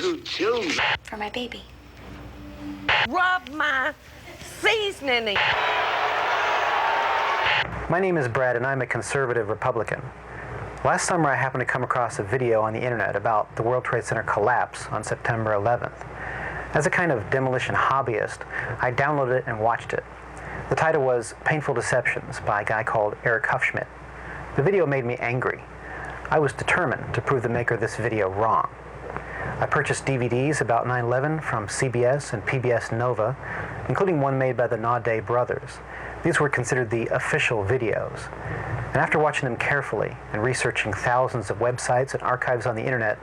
little children. For my baby. Rub my seasoning. My name is Brad, and I'm a conservative Republican. Last summer, I happened to come across a video on the internet about the World Trade Center collapse on September 11th. As a kind of demolition hobbyist, I downloaded it and watched it. The title was Painful Deceptions by a guy called Eric Hufschmidt. The video made me angry. I was determined to prove the maker of this video wrong. I purchased DVDs about 9/11 from CBS and PBS Nova, including one made by the Naudet brothers. These were considered the official videos. And after watching them carefully and researching thousands of websites and archives on the internet,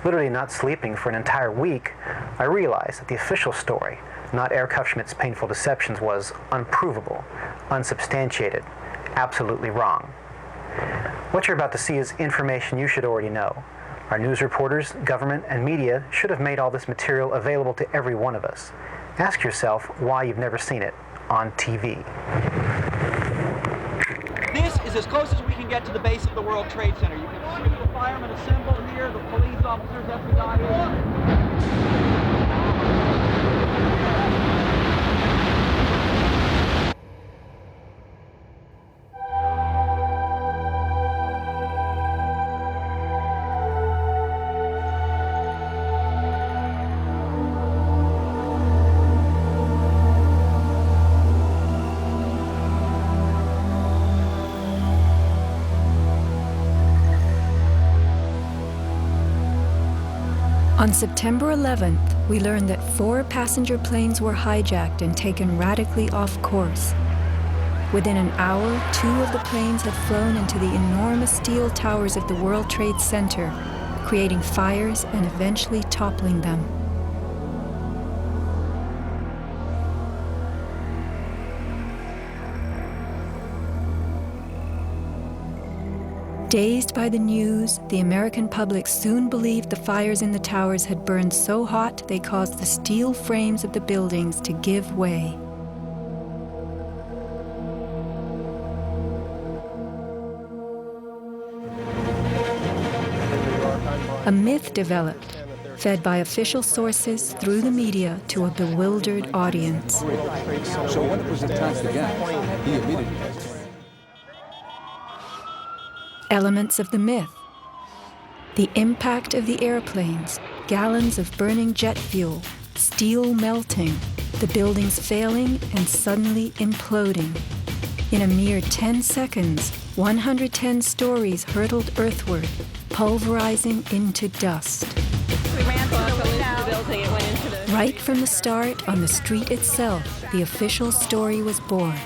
literally not sleeping for an entire week, I realized that the official story, not Eric Hufschmidt's Painful Deceptions, was unprovable, unsubstantiated, absolutely wrong. What you're about to see is information you should already know. Our news reporters, government, and media should have made all this material available to every one of us. Ask yourself why you've never seen it on TV. This is as close as we can get to the base of the World Trade Center. You can see the firemen assembled here, the police officers as we got here. On September 11th, we learned that 4 passenger planes were hijacked and taken radically off course. Within an hour, 2 of the planes had flown into the enormous steel towers of the World Trade Center, creating fires and eventually toppling them. Dazed by the news, the American public soon believed the fires in the towers had burned so hot they caused the steel frames of the buildings to give way. A myth developed, fed by official sources through the media to a bewildered audience. So when it was attacked again, he immediately Elements of the myth. The impact of the airplanes, gallons of burning jet fuel, steel melting, the buildings failing and suddenly imploding. In a mere 10 seconds, 110 stories hurtled earthward, pulverizing into dust. We ran through the building, it went into the... Right from the start, on the street itself, the official story was born.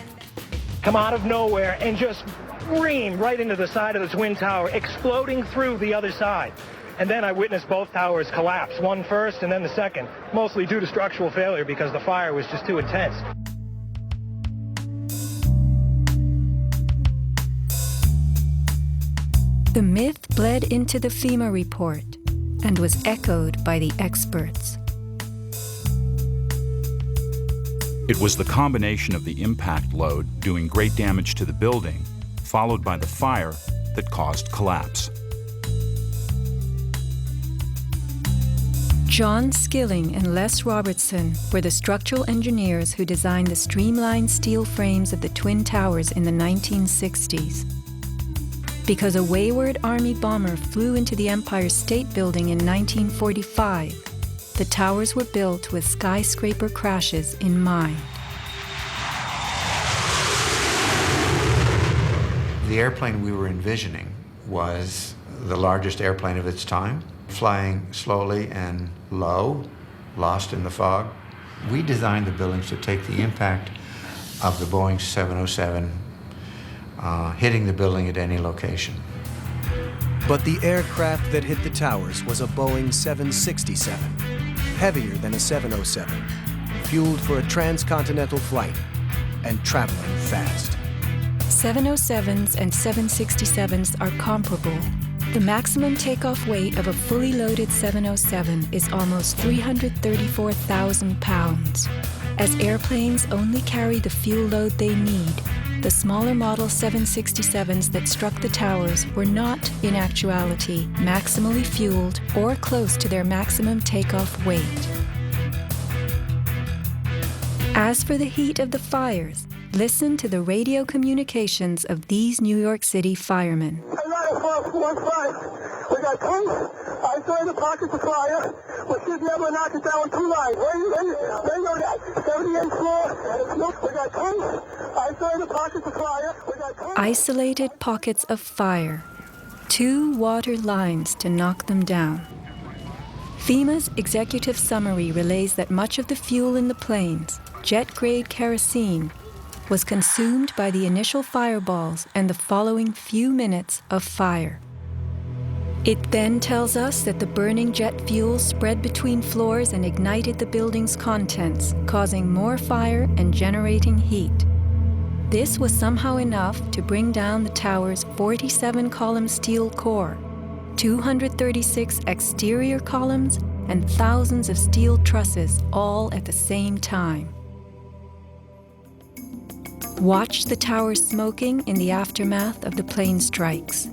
Come out of nowhere and just scream right into the side of the Twin Tower, exploding through the other side. And then I witnessed both towers collapse, one first and then the second, mostly due to structural failure because the fire was just too intense. The myth bled into the FEMA report and was echoed by the experts. It was the combination of the impact load doing great damage to the building, followed by the fire that caused collapse. John Skilling and Les Robertson were the structural engineers who designed the streamlined steel frames of the Twin Towers in the 1960s. Because a wayward Army bomber flew into the Empire State Building in 1945, the towers were built with skyscraper crashes in mind. The airplane we were envisioning was the largest airplane of its time, flying slowly and low, lost in the fog. We designed the buildings to take the impact of the Boeing 707 hitting the building at any location. But the aircraft that hit the towers was a Boeing 767, heavier than a 707, fueled for a transcontinental flight and traveling fast. 707s and 767s are comparable. The maximum takeoff weight of a fully loaded 707 is almost 334,000 pounds. As airplanes only carry the fuel load they need, the smaller Model 767s that struck the towers were not, in actuality, maximally fueled or close to their maximum takeoff weight. As for the heat of the fires, listen to the radio communications of these New York City firemen. We got tanks. I saw the pockets of fire. We should be able to knock it down with 2 lines. Where you go that? 78th floor. We got tanks. I saw the pockets of fire. We got tanks. Isolated pockets of fire. 2 water lines to knock them down. FEMA's executive summary relays that much of the fuel in the planes, jet-grade kerosene, was consumed by the initial fireballs and the following few minutes of fire. It then tells us that the burning jet fuel spread between floors and ignited the building's contents, causing more fire and generating heat. This was somehow enough to bring down the tower's 47-column steel core, 236 exterior columns, and thousands of steel trusses all at the same time. Watch the tower smoking in the aftermath of the plane strikes.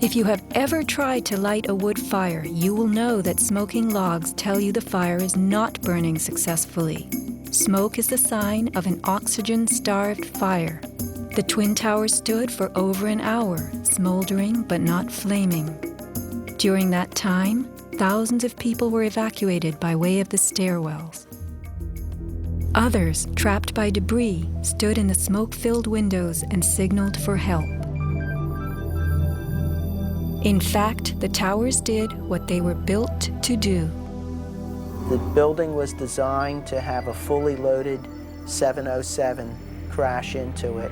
If you have ever tried to light a wood fire, you will know that smoking logs tell you the fire is not burning successfully. Smoke is the sign of an oxygen-starved fire. The Twin Towers stood for over an hour, smoldering but not flaming. During that time, thousands of people were evacuated by way of the stairwells. Others, trapped by debris, stood in the smoke-filled windows and signaled for help. In fact, the towers did what they were built to do. The building was designed to have a fully loaded 707 crash into it.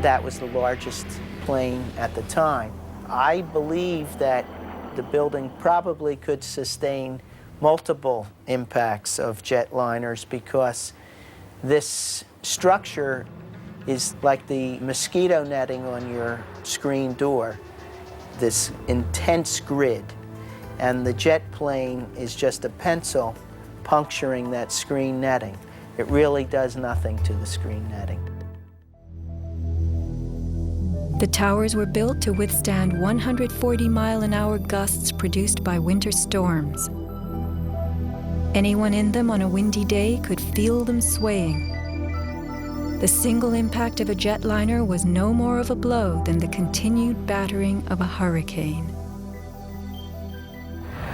That was the largest plane at the time. I believe that the building probably could sustain multiple impacts of jetliners because this structure is like the mosquito netting on your screen door, this intense grid, and the jet plane is just a pencil puncturing that screen netting. It really does nothing to the screen netting. The towers were built to withstand 140-mile-an-hour gusts produced by winter storms. Anyone in them on a windy day could feel them swaying. The single impact of a jetliner was no more of a blow than the continued battering of a hurricane.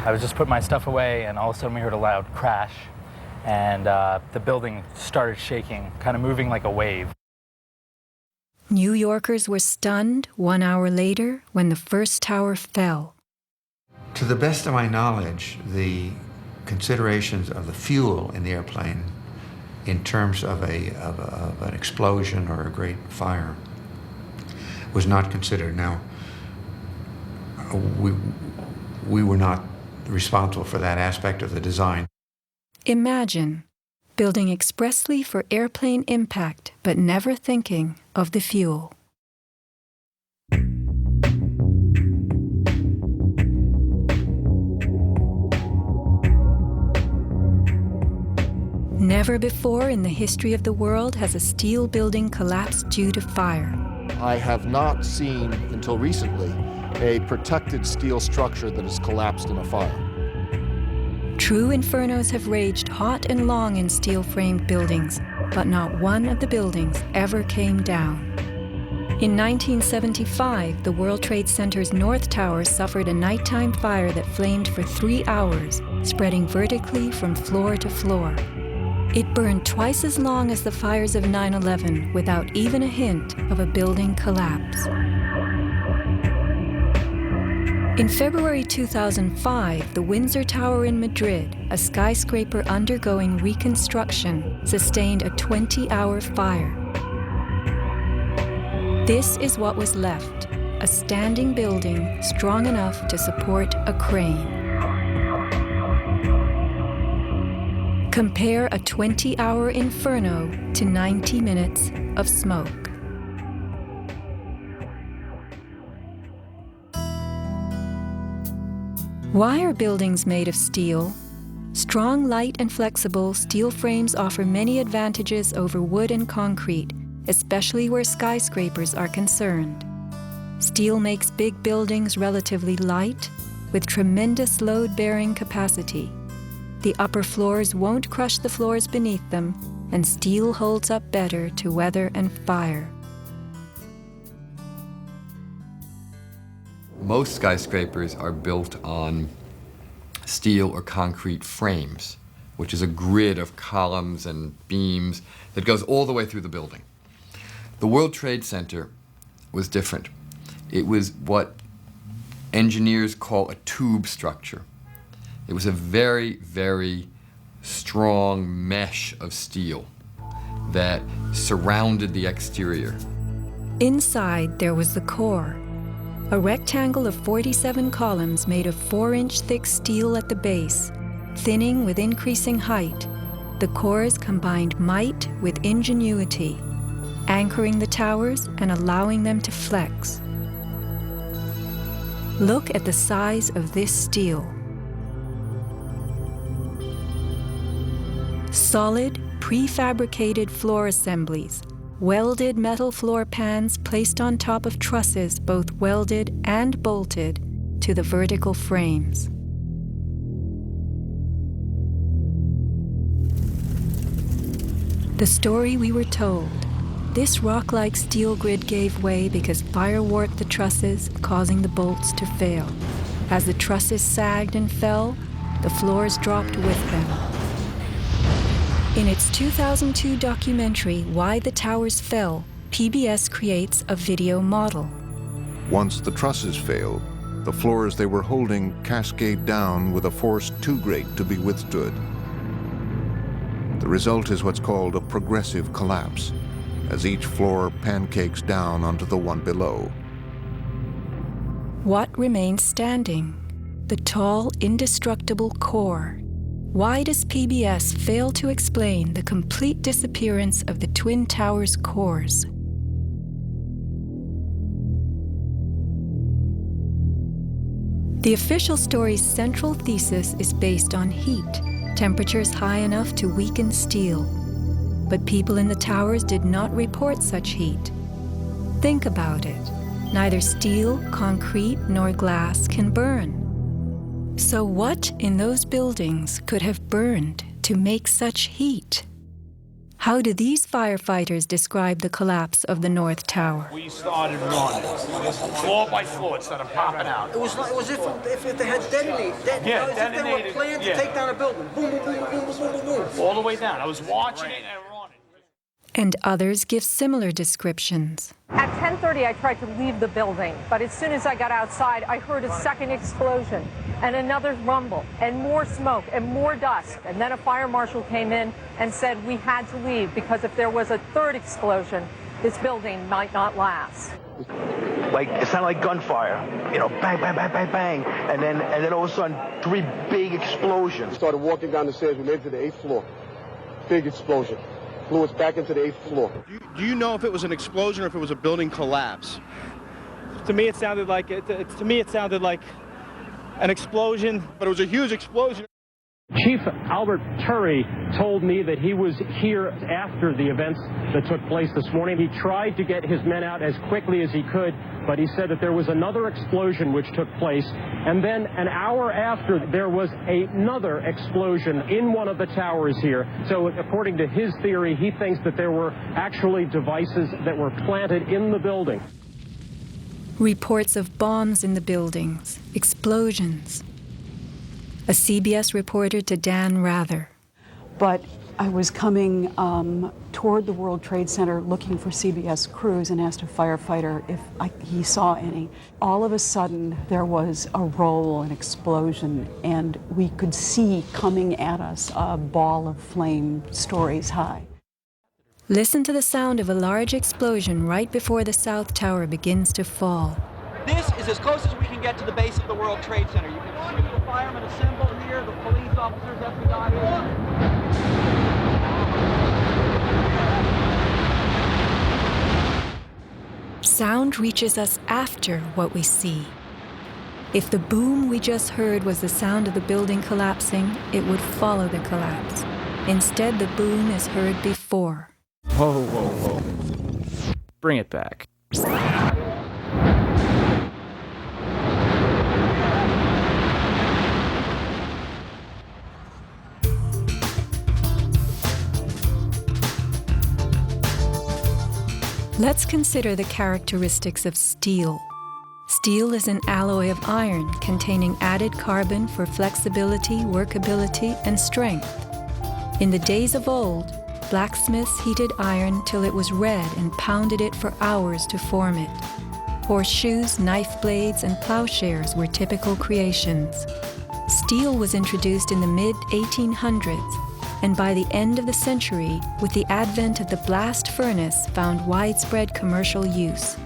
I was just putting my stuff away, and all of a sudden we heard a loud crash, and the building started shaking, kind of moving like a wave. New Yorkers were stunned 1 hour later when the first tower fell. To the best of my knowledge, the considerations of the fuel in the airplane in terms of an explosion or a great fire was not considered. Now, we were not responsible for that aspect of the design. Imagine building expressly for airplane impact, but never thinking of the fuel. Never before in the history of the world has a steel building collapsed due to fire. I have not seen, until recently, a protected steel structure that has collapsed in a fire. True infernos have raged hot and long in steel-framed buildings, but not one of the buildings ever came down. In 1975, the World Trade Center's North Tower suffered a nighttime fire that flamed for 3 hours, spreading vertically from floor to floor. It burned twice as long as the fires of 9/11 without even a hint of a building collapse. In February 2005, the Windsor Tower in Madrid, a skyscraper undergoing reconstruction, sustained a 20-hour fire. This is what was left, a standing building strong enough to support a crane. Compare a 20-hour inferno to 90 minutes of smoke. Why are buildings made of steel? Strong, light, and flexible steel frames offer many advantages over wood and concrete, especially where skyscrapers are concerned. Steel makes big buildings relatively light, with tremendous load-bearing capacity. The upper floors won't crush the floors beneath them, and steel holds up better to weather and fire. Most skyscrapers are built on steel or concrete frames, which is a grid of columns and beams that goes all the way through the building. The World Trade Center was different. It was what engineers call a tube structure. It was a very, very strong mesh of steel that surrounded the exterior. Inside, there was the core, a rectangle of 47 columns made of 4-inch thick steel at the base, thinning with increasing height. The cores combined might with ingenuity, anchoring the towers and allowing them to flex. Look at the size of this steel. Solid, prefabricated floor assemblies, welded metal floor pans placed on top of trusses both welded and bolted to the vertical frames. The story we were told: this rock-like steel grid gave way because fire warped the trusses, causing the bolts to fail. As the trusses sagged and fell, the floors dropped with them. In its 2002 documentary, Why the Towers Fell, PBS creates a video model. Once the trusses fail, the floors they were holding cascade down with a force too great to be withstood. The result is what's called a progressive collapse, as each floor pancakes down onto the one below. What remains standing? The tall, indestructible core. Why does PBS fail to explain the complete disappearance of the Twin Towers' cores? The official story's central thesis is based on heat, temperatures high enough to weaken steel. But people in the towers did not report such heat. Think about it. Neither steel, concrete, nor glass can burn. So what in those buildings could have burned to make such heat? How do these firefighters describe the collapse of the North Tower? We started running, floor by floor, instead of popping out. It was if they had detonated. Yeah, as if they were planned to take down a building. Boom, boom, boom, boom, boom, boom, boom, boom. All the way down. I was watching it and running. And others give similar descriptions. At 10:30, I tried to leave the building, but as soon as I got outside, I heard a second explosion and another rumble and more smoke and more dust. And then a fire marshal came in and said we had to leave because if there was a third explosion, this building might not last. Like, it sounded like gunfire, you know, bang, bang, bang, bang, bang, and then all of a sudden, 3 big explosions. Started walking down the stairs, we made it to the 8th floor. Big explosion. Blew us back into the 8th floor. Do you know if it was an explosion or if it was a building collapse? To me, it sounded like an explosion, but it was a huge explosion. Chief Albert Turry told me that he was here after the events that took place this morning. He tried to get his men out as quickly as he could, but he said that there was another explosion which took place, and then an hour after there was another explosion in one of the towers here. So according to his theory, he thinks that there were actually devices that were planted in the building. Reports of bombs in the buildings, explosions. A CBS reporter to Dan Rather. But I was coming toward the World Trade Center looking for CBS crews and asked a firefighter if he saw any. All of a sudden, there was a roll, an explosion, and we could see coming at us a ball of flame stories high. Listen to the sound of a large explosion right before the South Tower begins to fall. This is as close as we can get to the base of the World Trade Center. You can see the firemen assembled here, the police officers, FBI. Sound reaches us after what we see. If the boom we just heard was the sound of the building collapsing, it would follow the collapse. Instead, the boom is heard before. Whoa, whoa, whoa. bring it back. Let's consider the characteristics of steel. Steel is an alloy of iron containing added carbon for flexibility, workability, and strength. In the days of old, blacksmiths heated iron till it was red and pounded it for hours to form it. Horseshoes, knife blades, and plowshares were typical creations. Steel was introduced in the mid-1800s, and by the end of the century, with the advent of the blast furnace, found widespread commercial use.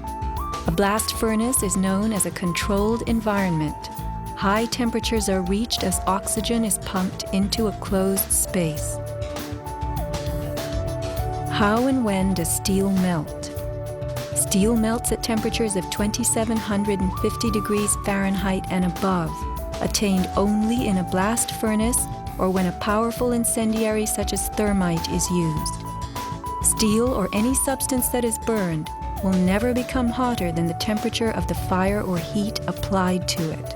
A blast furnace is known as a controlled environment. High temperatures are reached as oxygen is pumped into a closed space. How and when does steel melt? Steel melts at temperatures of 2,750 degrees Fahrenheit and above, attained only in a blast furnace or when a powerful incendiary such as thermite is used. Steel or any substance that is burned will never become hotter than the temperature of the fire or heat applied to it.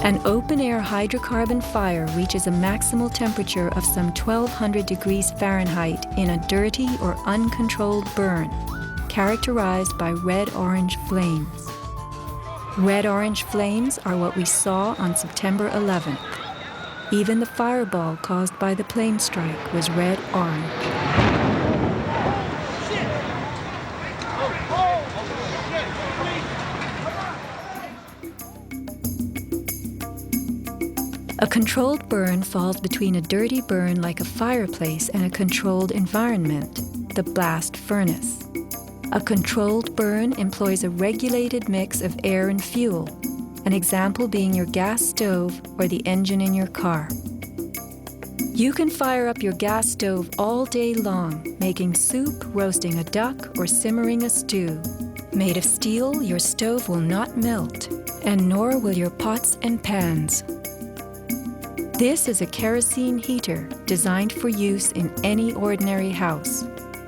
An open-air hydrocarbon fire reaches a maximal temperature of some 1,200 degrees Fahrenheit in a dirty or uncontrolled burn, characterized by red-orange flames. Red-orange flames are what we saw on September 11th. Even the fireball caused by the plane strike was red-orange. A controlled burn falls between a dirty burn like a fireplace and a controlled environment, the blast furnace. A controlled burn employs a regulated mix of air and fuel, an example being your gas stove or the engine in your car. You can fire up your gas stove all day long, making soup, roasting a duck, or simmering a stew. Made of steel, your stove will not melt, and nor will your pots and pans. This is a kerosene heater designed for use in any ordinary house.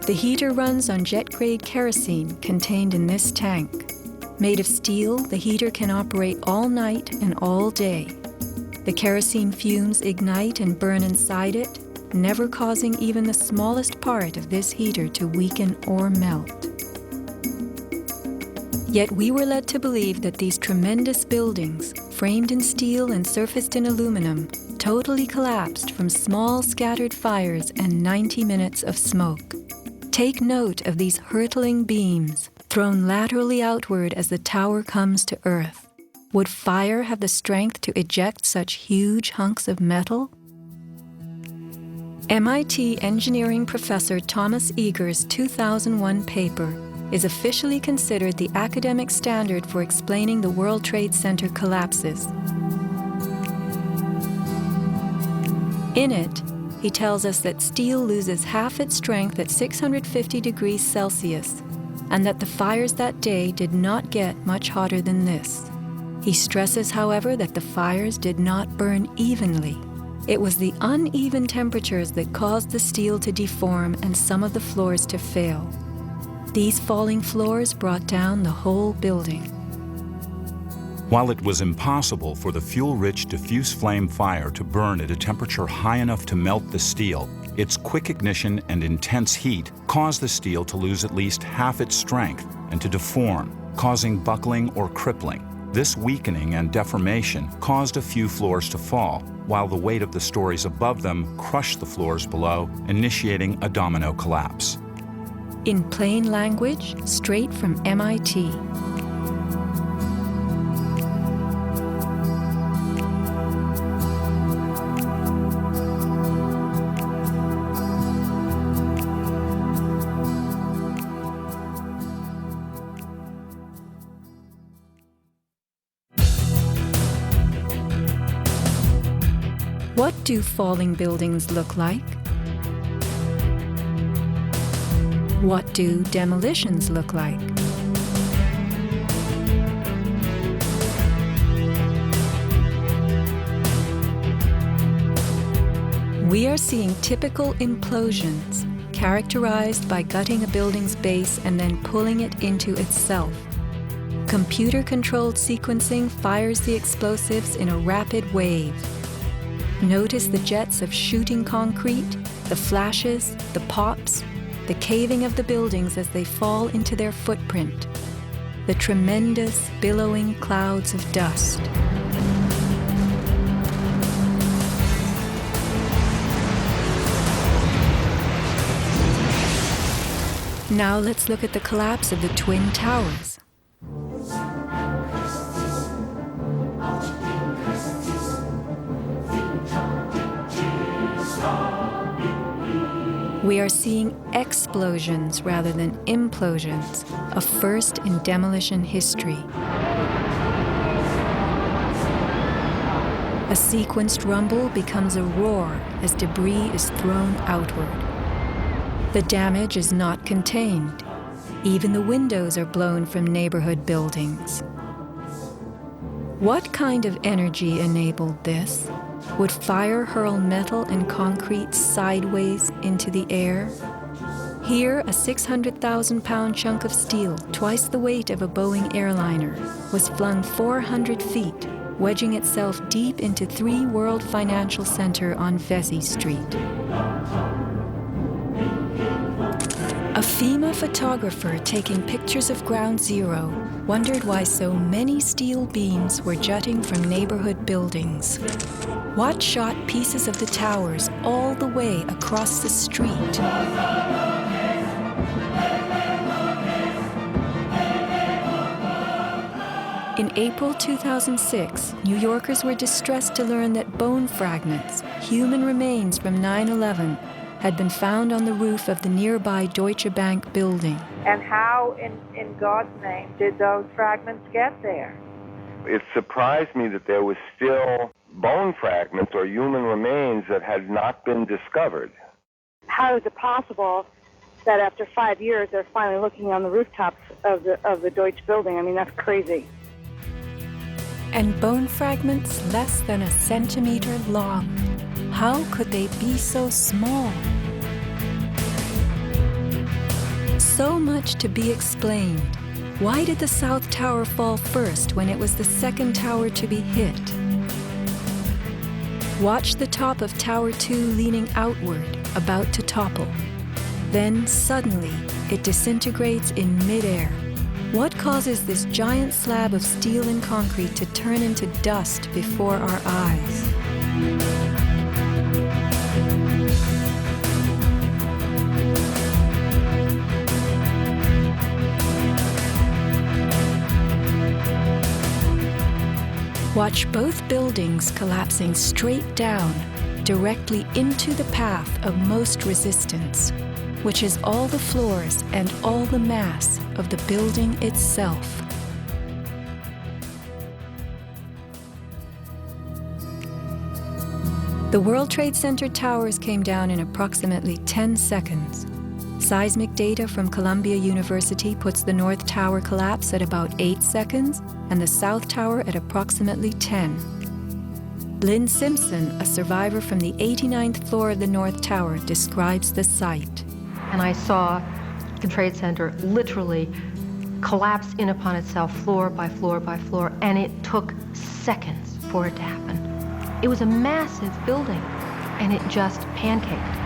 The heater runs on jet-grade kerosene contained in this tank. Made of steel, the heater can operate all night and all day. The kerosene fumes ignite and burn inside it, never causing even the smallest part of this heater to weaken or melt. Yet we were led to believe that these tremendous buildings, framed in steel and surfaced in aluminum, totally collapsed from small scattered fires and 90 minutes of smoke. Take note of these hurtling beams, thrown laterally outward as the tower comes to earth. Would fire have the strength to eject such huge hunks of metal? MIT engineering professor Thomas Eager's 2001 paper is officially considered the academic standard for explaining the World Trade Center collapses. In it, he tells us that steel loses half its strength at 650 degrees Celsius, and that the fires that day did not get much hotter than this. He stresses, however, that the fires did not burn evenly. It was the uneven temperatures that caused the steel to deform and some of the floors to fail. These falling floors brought down the whole building. While it was impossible for the fuel-rich diffuse flame fire to burn at a temperature high enough to melt the steel, its quick ignition and intense heat caused the steel to lose at least half its strength and to deform, causing buckling or crippling. This weakening and deformation caused a few floors to fall, while the weight of the stories above them crushed the floors below, initiating a domino collapse. In plain language, straight from MIT. What do falling buildings look like? What do demolitions look like? We are seeing typical implosions, characterized by gutting a building's base and then pulling it into itself. Computer-controlled sequencing fires the explosives in a rapid wave. Notice the jets of shooting concrete, the flashes, the pops, the caving of the buildings as they fall into their footprint, the tremendous, billowing clouds of dust. Now let's look at the collapse of the Twin Towers. We are seeing explosions rather than implosions, a first in demolition history. A sequenced rumble becomes a roar as debris is thrown outward. The damage is not contained. Even the windows are blown from neighborhood buildings. What kind of energy enabled this? Would fire hurl metal and concrete sideways into the air? Here, a 600,000-pound chunk of steel, twice the weight of a Boeing airliner, was flung 400 feet, wedging itself deep into 3 World Financial Center on Vesey Street. A FEMA photographer taking pictures of Ground Zero wondered why so many steel beams were jutting from neighborhood buildings. What shot pieces of the towers all the way across the street? In April 2006, New Yorkers were distressed to learn that bone fragments, human remains from 9/11, had been found on the roof of the nearby Deutsche Bank building. And how, in God's name, did those fragments get there? It surprised me that there was still bone fragments or human remains that had not been discovered. How is it possible that after 5 years they're finally looking on the rooftops of the Deutsche building? I mean, that's crazy. And bone fragments less than a centimeter long. How could they be so small? So much to be explained. Why did the South Tower fall first when it was the second tower to be hit? Watch the top of Tower 2 leaning outward, about to topple. Then suddenly, it disintegrates in midair. What causes this giant slab of steel and concrete to turn into dust before our eyes? Watch both buildings collapsing straight down, directly into the path of most resistance, which is all the floors and all the mass of the building itself. The World Trade Center towers came down in approximately 10 seconds. Seismic data from Columbia University puts the North Tower collapse at about 8 seconds and the South Tower at approximately 10. Lynn Simpson, a survivor from the 89th floor of the North Tower, describes the site. And I saw the Trade Center literally collapse in upon itself, floor by floor by floor, and it took seconds for it to happen. It was a massive building, and it just pancaked.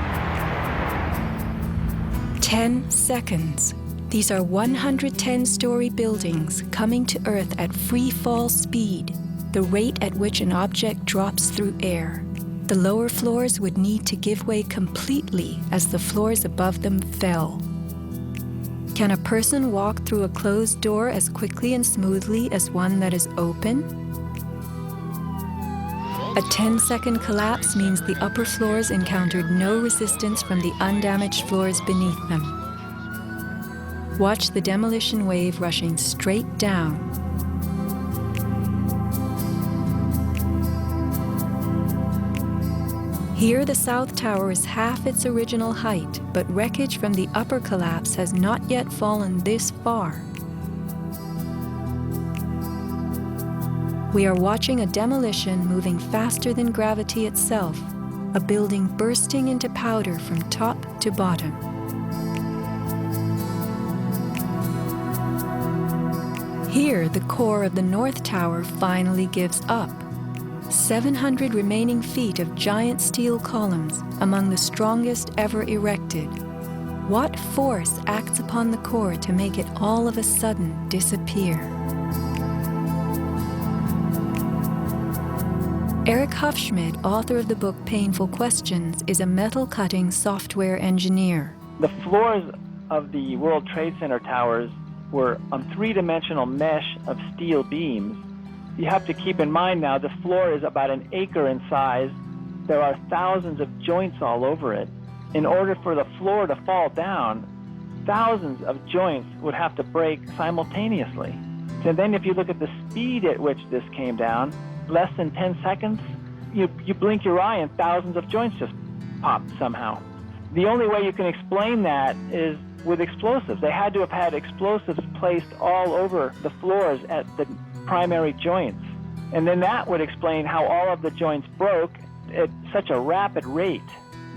10 seconds. These are 110-story buildings coming to Earth at free fall speed, the rate at which an object drops through air. The lower floors would need to give way completely as the floors above them fell. Can a person walk through a closed door as quickly and smoothly as one that is open? A 10-second collapse means the upper floors encountered no resistance from the undamaged floors beneath them. Watch the demolition wave rushing straight down. Here, the South Tower is half its original height, but wreckage from the upper collapse has not yet fallen this far. We are watching a demolition moving faster than gravity itself, a building bursting into powder from top to bottom. Here, the core of the North Tower finally gives up. 700 remaining feet of giant steel columns, among the strongest ever erected. What force acts upon the core to make it all of a sudden disappear? Eric Hufschmid, author of the book Painful Questions, is a metal-cutting software engineer. The floors of the World Trade Center towers were on three-dimensional mesh of steel beams. You have to keep in mind now the floor is about an acre in size. There are thousands of joints all over it. In order for the floor to fall down, thousands of joints would have to break simultaneously. And then if you look at the speed at which this came down, less than 10 seconds, you blink your eye and thousands of joints just popped somehow. The only way you can explain that is with explosives. They had to have had explosives placed all over the floors at the primary joints. And then that would explain how all of the joints broke at such a rapid rate.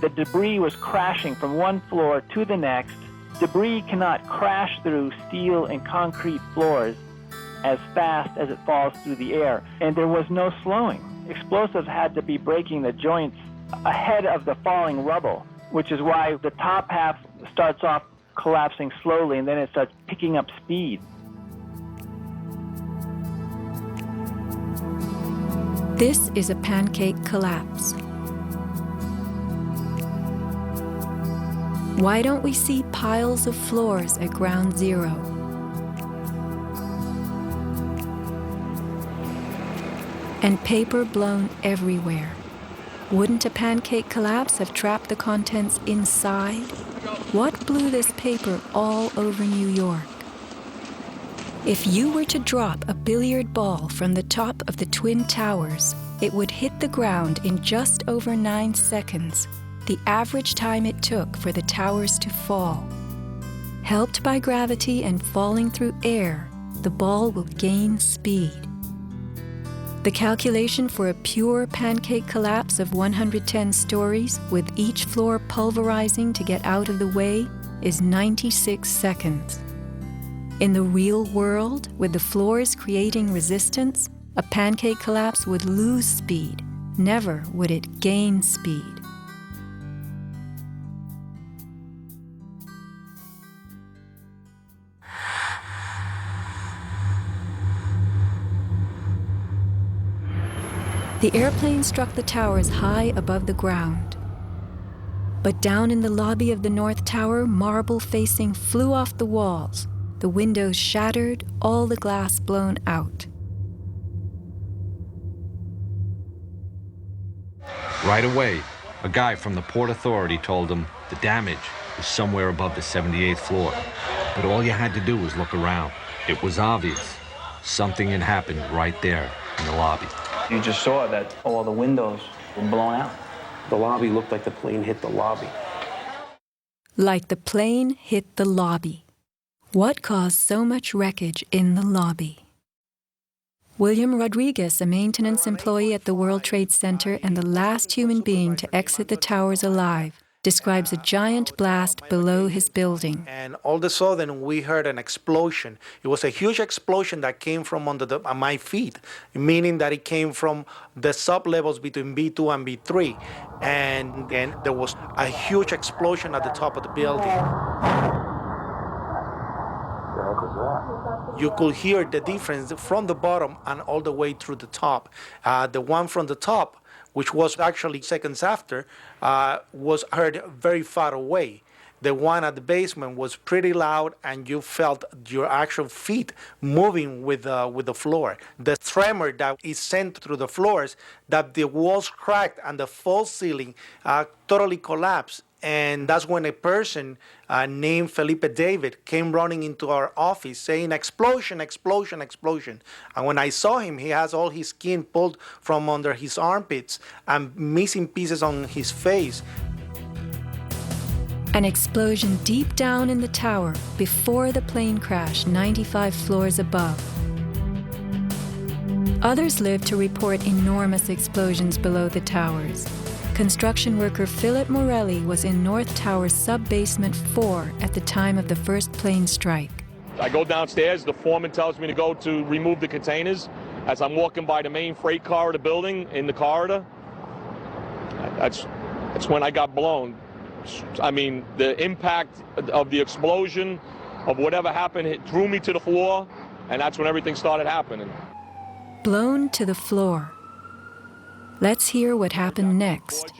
The debris was crashing from one floor to the next. Debris cannot crash through steel and concrete floors as fast as it falls through the air, and there was no slowing. Explosives had to be breaking the joints ahead of the falling rubble, which is why the top half starts off collapsing slowly and then it starts picking up speed. This is a pancake collapse. Why don't we see piles of floors at ground zero? And paper blown everywhere. Wouldn't a pancake collapse have trapped the contents inside? What blew this paper all over New York? If you were to drop a billiard ball from the top of the Twin Towers, it would hit the ground in just over 9 seconds, the average time it took for the towers to fall. Helped by gravity and falling through air, the ball will gain speed. The calculation for a pure pancake collapse of 110 stories, with each floor pulverizing to get out of the way, is 96 seconds. In the real world, with the floors creating resistance, a pancake collapse would lose speed. Never would it gain speed. The airplane struck the towers high above the ground. But down in the lobby of the North Tower, marble facing flew off the walls, the windows shattered, all the glass blown out. Right away, a guy from the Port Authority told him the damage was somewhere above the 78th floor. But all you had to do was look around. It was obvious. Something had happened right there in the lobby. You just saw that all the windows were blown out. The lobby looked like the plane hit the lobby. Like the plane hit the lobby. What caused so much wreckage in the lobby? William Rodriguez, a maintenance employee at the World Trade Center and the last human being to exit the towers alive, describes a giant blast below his building. And all of a sudden, we heard an explosion. It was a huge explosion that came from under my feet, meaning that it came from the sublevels between B2 and B3. And then there was a huge explosion at the top of the building. You could hear the difference from the bottom and all the way through the top. The one from the top, which was actually seconds after, was heard very far away. The one at the basement was pretty loud, and you felt your actual feet moving with the floor. The tremor that is sent through the floors, that the walls cracked and the false ceiling totally collapsed. And that's when a person named Felipe David came running into our office saying, "Explosion, explosion, explosion." And when I saw him, he has all his skin pulled from under his armpits and missing pieces on his face. An explosion deep down in the tower before the plane crashed 95 floors above. Others lived to report enormous explosions below the towers. Construction worker Philip Morelli was in North Tower sub-basement 4 at the time of the first plane strike. I go downstairs, the foreman tells me to go to remove the containers. As I'm walking by the main freight car of the building, in the corridor, that's when I got blown. I mean, the impact of the explosion, of whatever happened, it threw me to the floor, and that's when everything started happening. Blown to the floor. Let's hear what happened next.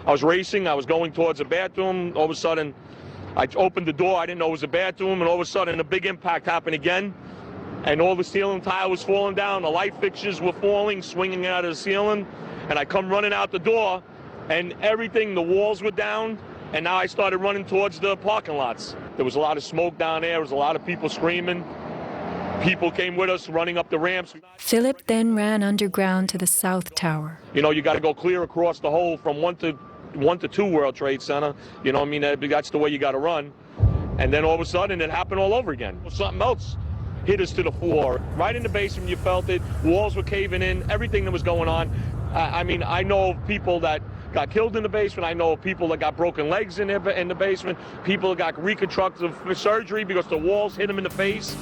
I was racing, I was going towards the bathroom. All of a sudden, I opened the door, I didn't know it was a bathroom, and all of a sudden a big impact happened again. And all the ceiling tile was falling down, the light fixtures were falling, swinging out of the ceiling. And I come running out the door, and everything, the walls were down, and now I started running towards the parking lots. There was a lot of smoke down there, there was a lot of people screaming. People came with us running up the ramps. Philip then ran underground to the South Tower. You know, you got to go clear across the whole from 1 to 2 World Trade Center. You know what I mean? That's the way you got to run. And then all of a sudden it happened all over again. Something else hit us to the floor. Right in the basement, you felt it. Walls were caving in, everything that was going on. I mean, I know of people that got killed in the basement. I know of people that got broken legs in the basement. People that got reconstructive surgery because the walls hit them in the face.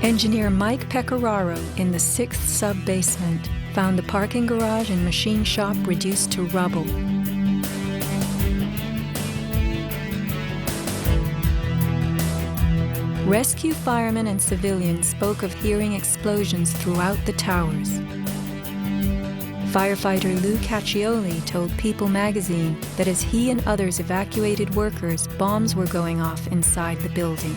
Engineer Mike Pecoraro in the 6th sub-basement found the parking garage and machine shop reduced to rubble. Rescue firemen and civilians spoke of hearing explosions throughout the towers. Firefighter Lou Caccioli told People magazine that as he and others evacuated workers, bombs were going off inside the building.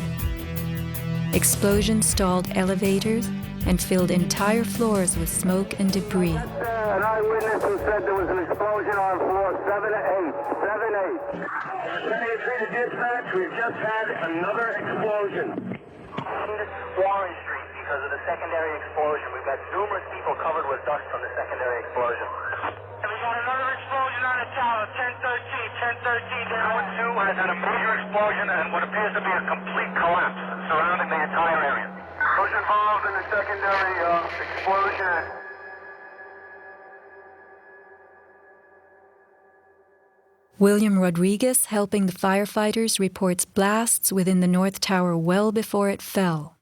Explosions stalled elevators and filled entire floors with smoke and debris. An eyewitness who said there was an explosion on floor 7-8. 7-8. 783 to dispatch, we've just had another explosion. Warren Street because of the secondary explosion. We've got numerous people covered with dust from the secondary explosion. And we got another explosion on the tower, 1013. 1013, Tower 2 has had a major explosion and what appears to be a complete collapse surrounding the entire area. Who's involved in the secondary explosion? William Rodriguez, helping the firefighters, reports blasts within the North Tower well before it fell.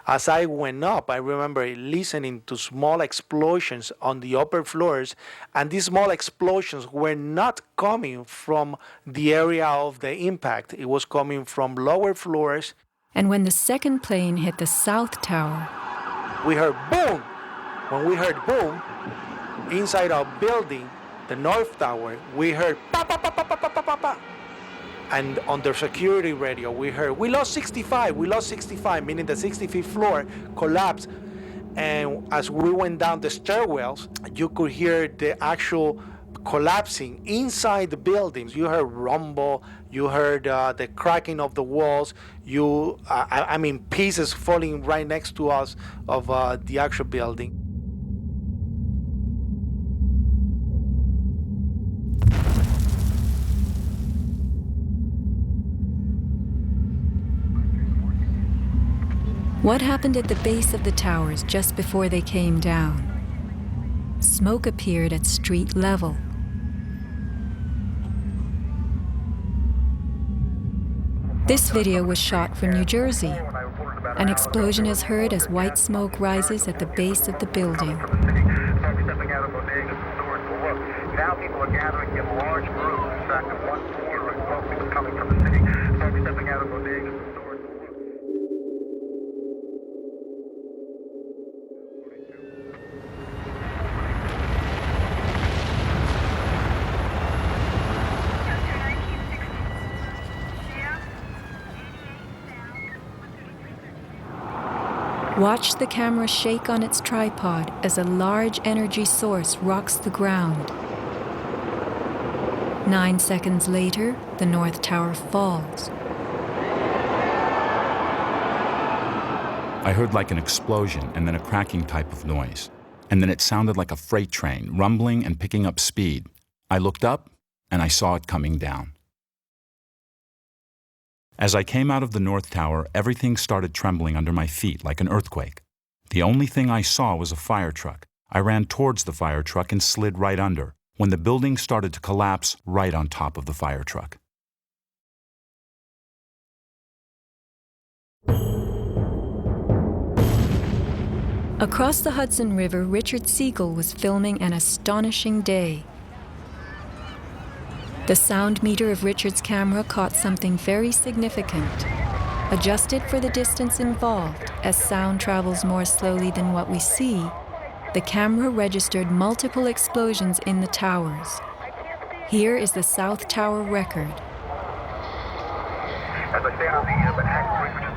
As I went up, I remember listening to small explosions on the upper floors, and these small explosions were not coming from the area of the impact. It was coming from lower floors. And when the second plane hit the South Tower, we heard boom. When we heard boom, inside our building, the North Tower, we heard pa pa pa pa pa pa pa pa. And on the security radio, we heard, we lost 65, meaning the 65th floor collapsed. And as we went down the stairwells, you could hear the actual collapsing inside the buildings. You heard rumble, you heard the cracking of the walls, I mean, pieces falling right next to us of the actual building. What happened at the base of the towers just before they came down? Smoke appeared at street level. This video was shot from New Jersey. An explosion is heard as white smoke rises at the base of the building. Now people are gathering in large groups. In fact, at one point, smoke was coming from the city. Folks stepping out of bodegas. Watch the camera shake on its tripod as a large energy source rocks the ground. 9 seconds later, the North Tower falls. I heard like an explosion and then a cracking type of noise. And then it sounded like a freight train, rumbling and picking up speed. I looked up and I saw it coming down. As I came out of the North Tower, everything started trembling under my feet like an earthquake. The only thing I saw was a fire truck. I ran towards the fire truck and slid right under, when the building started to collapse right on top of the fire truck. Across the Hudson River, Richard Siegel was filming an astonishing day. The sound meter of Richard's camera caught something very significant. Adjusted for the distance involved, as sound travels more slowly than what we see, the camera registered multiple explosions in the towers. Here is the South Tower record.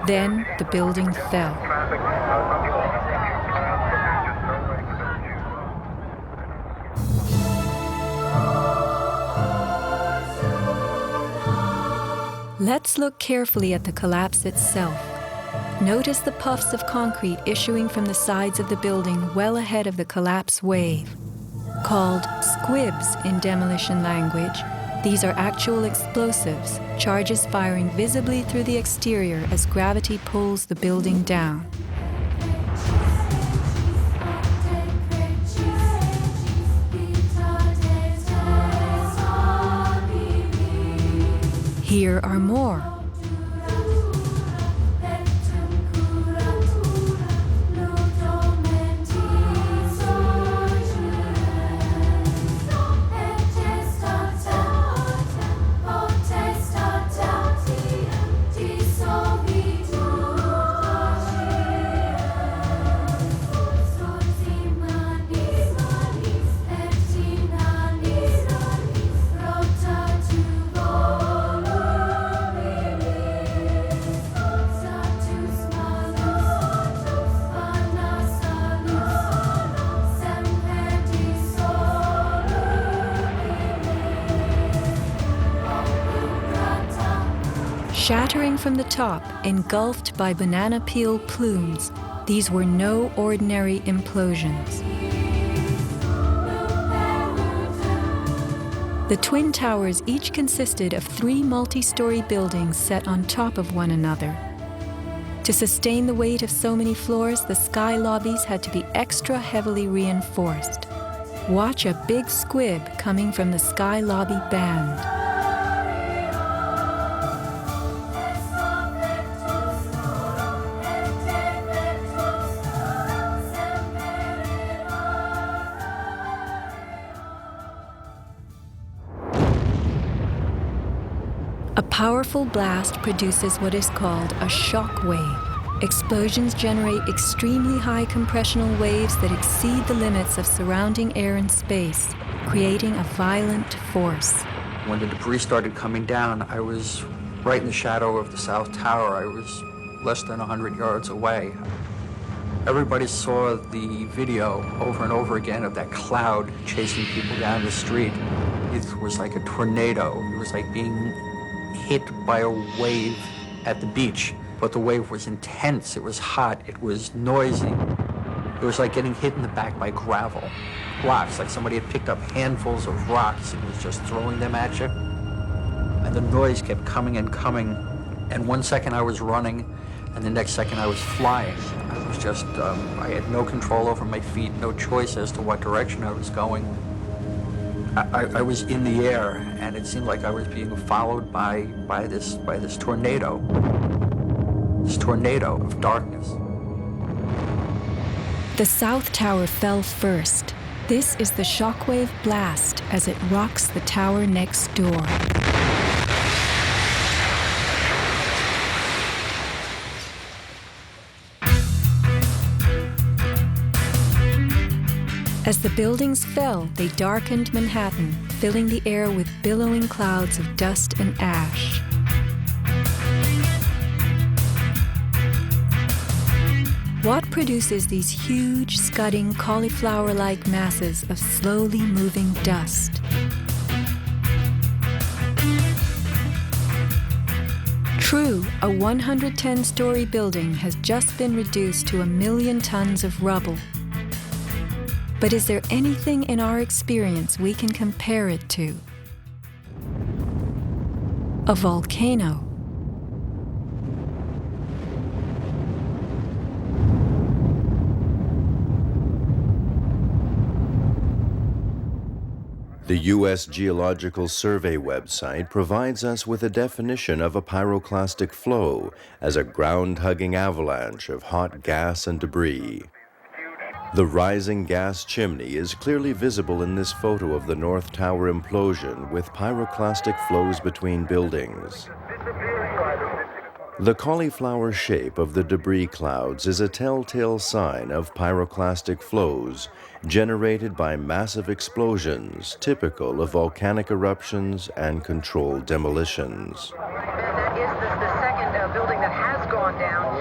Then the building fell. Let's look carefully at the collapse itself. Notice the puffs of concrete issuing from the sides of the building well ahead of the collapse wave. Called squibs in demolition language, these are actual explosives, charges firing visibly through the exterior as gravity pulls the building down. Here are more. Shattering from the top, engulfed by banana peel plumes, these were no ordinary implosions. The Twin Towers each consisted of 3 multi-story buildings set on top of one another. To sustain the weight of so many floors, the sky lobbies had to be extra heavily reinforced. Watch a big squib coming from the sky lobby band. A powerful blast produces what is called a shock wave. Explosions generate extremely high compressional waves that exceed the limits of surrounding air and space, creating a violent force. When the debris started coming down, I was right in the shadow of the South Tower. I was less than 100 yards away. Everybody saw the video over and over again of that cloud chasing people down the street. It was like a tornado. It was like being hit by a wave at the beach, but the wave was intense, it was hot, it was noisy. It was like getting hit in the back by gravel, rocks, like somebody had picked up handfuls of rocks and was just throwing them at you. And the noise kept coming and coming, and one second I was running, and the next second I was flying. I was just, I had no control over my feet, no choice as to what direction I was going. I was in the air, and it seemed like I was being followed by this tornado of darkness. The South Tower fell first. This is the shockwave blast as it rocks the tower next door. As the buildings fell, they darkened Manhattan, filling the air with billowing clouds of dust and ash. What produces these huge, scudding, cauliflower-like masses of slowly moving dust? True, a 110-story building has just been reduced to 1 million tons of rubble. But is there anything in our experience we can compare it to? A volcano. The U.S. Geological Survey website provides us with a definition of a pyroclastic flow as a ground-hugging avalanche of hot gas and debris. The rising gas chimney is clearly visible in this photo of the North Tower implosion with pyroclastic flows between buildings. The cauliflower shape of the debris clouds is a telltale sign of pyroclastic flows generated by massive explosions typical of volcanic eruptions and controlled demolitions. That is the second building that has gone down.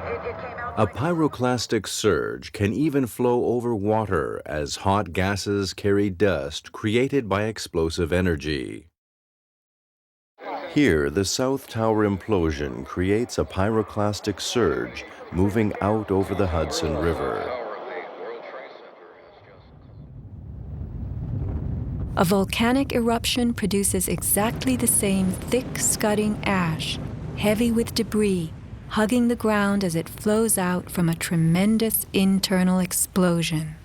It came out. A pyroclastic surge can even flow over water as hot gases carry dust created by explosive energy. Here, the South Tower implosion creates a pyroclastic surge moving out over the Hudson River. A volcanic eruption produces exactly the same thick, scudding ash, heavy with debris, hugging the ground as it flows out from a tremendous internal explosion.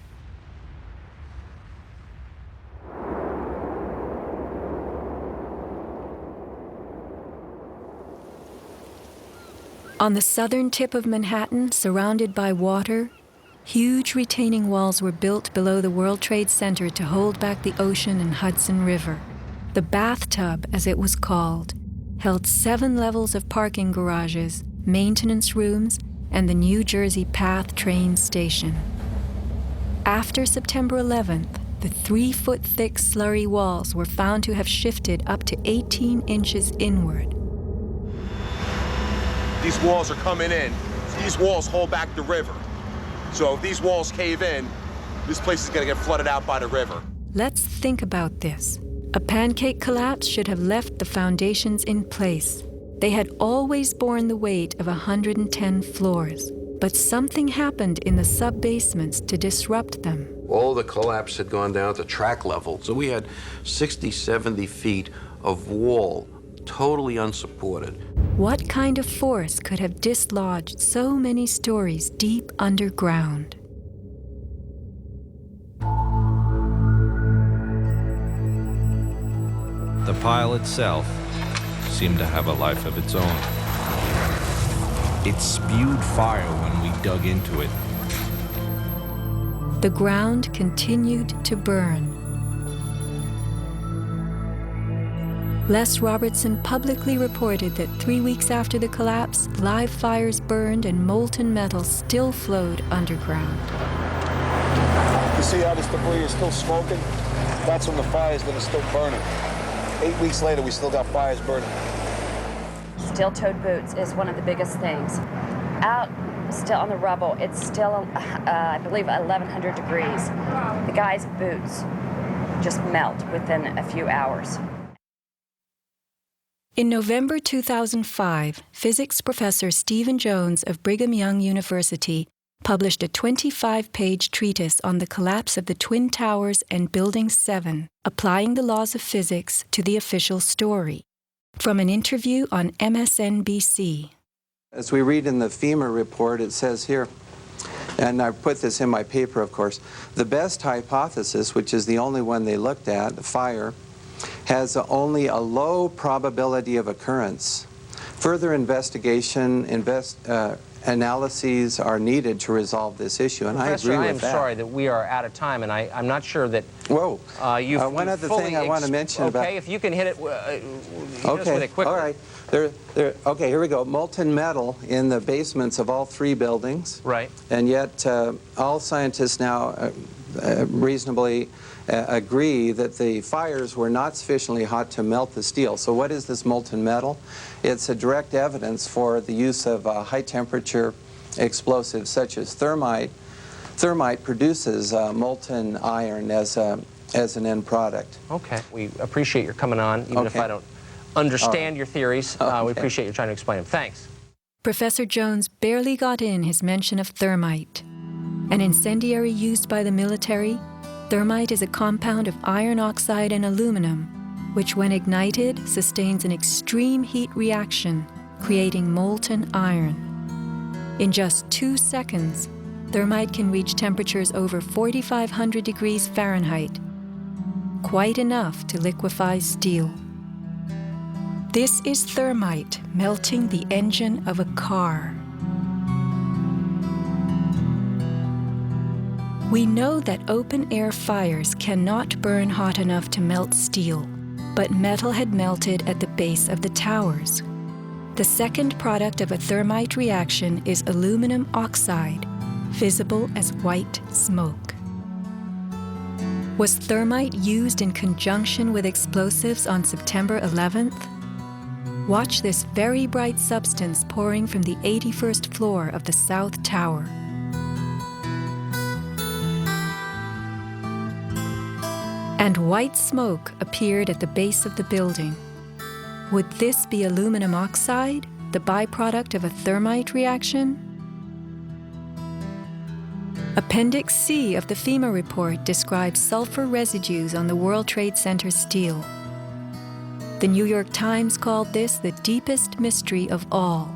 On the southern tip of Manhattan, surrounded by water, huge retaining walls were built below the World Trade Center to hold back the ocean and Hudson River. The bathtub, as it was called, held 7 levels of parking garages, maintenance rooms, and the New Jersey Path train station. After September 11th, the 3-foot-thick slurry walls were found to have shifted up to 18 inches inward. These walls are coming in. These walls hold back the river. So if these walls cave in, this place is going to get flooded out by the river. Let's think about this. A pancake collapse should have left the foundations in place. They had always borne the weight of 110 floors, but something happened in the sub-basements to disrupt them. All the collapse had gone down to track level, so we had 60, 70 feet of wall, totally unsupported. What kind of force could have dislodged so many stories deep underground? The pile itself seemed to have a life of its own. It spewed fire when we dug into it. The ground continued to burn. Les Robertson publicly reported that 3 weeks after the collapse, live fires burned and molten metal still flowed underground. You see how this debris is still smoking? That's from the fires that are still burning. 8 weeks later, we still got fires burning. Steel-toed boots is one of the biggest things. Out still on the rubble, it's still, I believe, 1,100 degrees. The guy's boots just melt within a few hours. In November 2005, physics professor Stephen Jones of Brigham Young University published a 25-page treatise on the collapse of the Twin Towers and Building 7, applying the laws of physics to the official story. From an interview on MSNBC. As we read in the FEMA report, it says here, and I put this in my paper, of course, the best hypothesis, which is the only one they looked at, fire, has only a low probability of occurrence. Further investigation, analyses are needed to resolve this issue, and Professor, I agree with that. I am sorry that we are out of time, and I'm not sure that... Whoa. One other thing I want to mention about... Okay, if you can hit it, okay, with it quickly. All right. Okay, here we go. Molten metal in the basements of all 3 buildings. Right. And yet all scientists now reasonably agree that the fires were not sufficiently hot to melt the steel. So what is this molten metal? It's a direct evidence for the use of high-temperature explosives such as thermite. Thermite produces molten iron as an end product. Okay. We appreciate your coming on, even if I don't understand your theories. We appreciate you trying to explain them. Thanks. Professor Jones barely got in his mention of thermite. An incendiary used by the military, thermite is a compound of iron oxide and aluminum, which when ignited sustains an extreme heat reaction, creating molten iron. In just 2 seconds, thermite can reach temperatures over 4,500 degrees Fahrenheit, quite enough to liquefy steel. This is thermite melting the engine of a car. We know that open-air fires cannot burn hot enough to melt steel, but metal had melted at the base of the towers. The second product of a thermite reaction is aluminum oxide, visible as white smoke. Was thermite used in conjunction with explosives on September 11th? Watch this very bright substance pouring from the 81st floor of the South Tower. And white smoke appeared at the base of the building. Would this be aluminum oxide, the byproduct of a thermite reaction? Appendix C of the FEMA report describes sulfur residues on the World Trade Center steel. The New York Times called this the deepest mystery of all.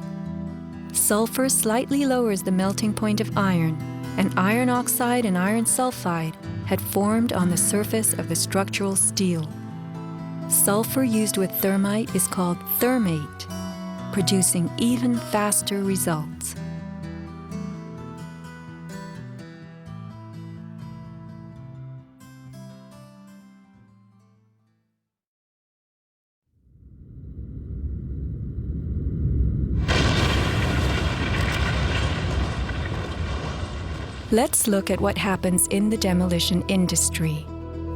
Sulfur slightly lowers the melting point of iron, and iron oxide and iron sulfide had formed on the surface of the structural steel. Sulfur used with thermite is called thermate, producing even faster results. Let's look at what happens in the demolition industry.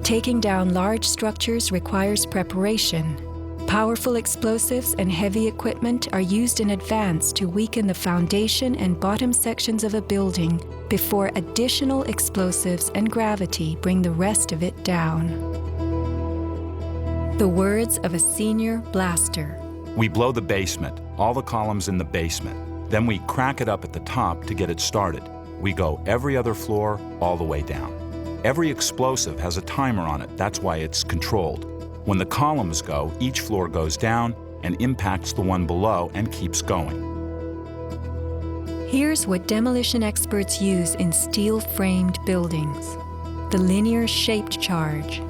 Taking down large structures requires preparation. Powerful explosives and heavy equipment are used in advance to weaken the foundation and bottom sections of a building before additional explosives and gravity bring the rest of it down. The words of a senior blaster. We blow the basement, all the columns in the basement. Then we crack it up at the top to get it started. We go every other floor, all the way down. Every explosive has a timer on it, that's why it's controlled. When the columns go, each floor goes down and impacts the one below and keeps going. Here's what demolition experts use in steel-framed buildings: the linear shaped charge.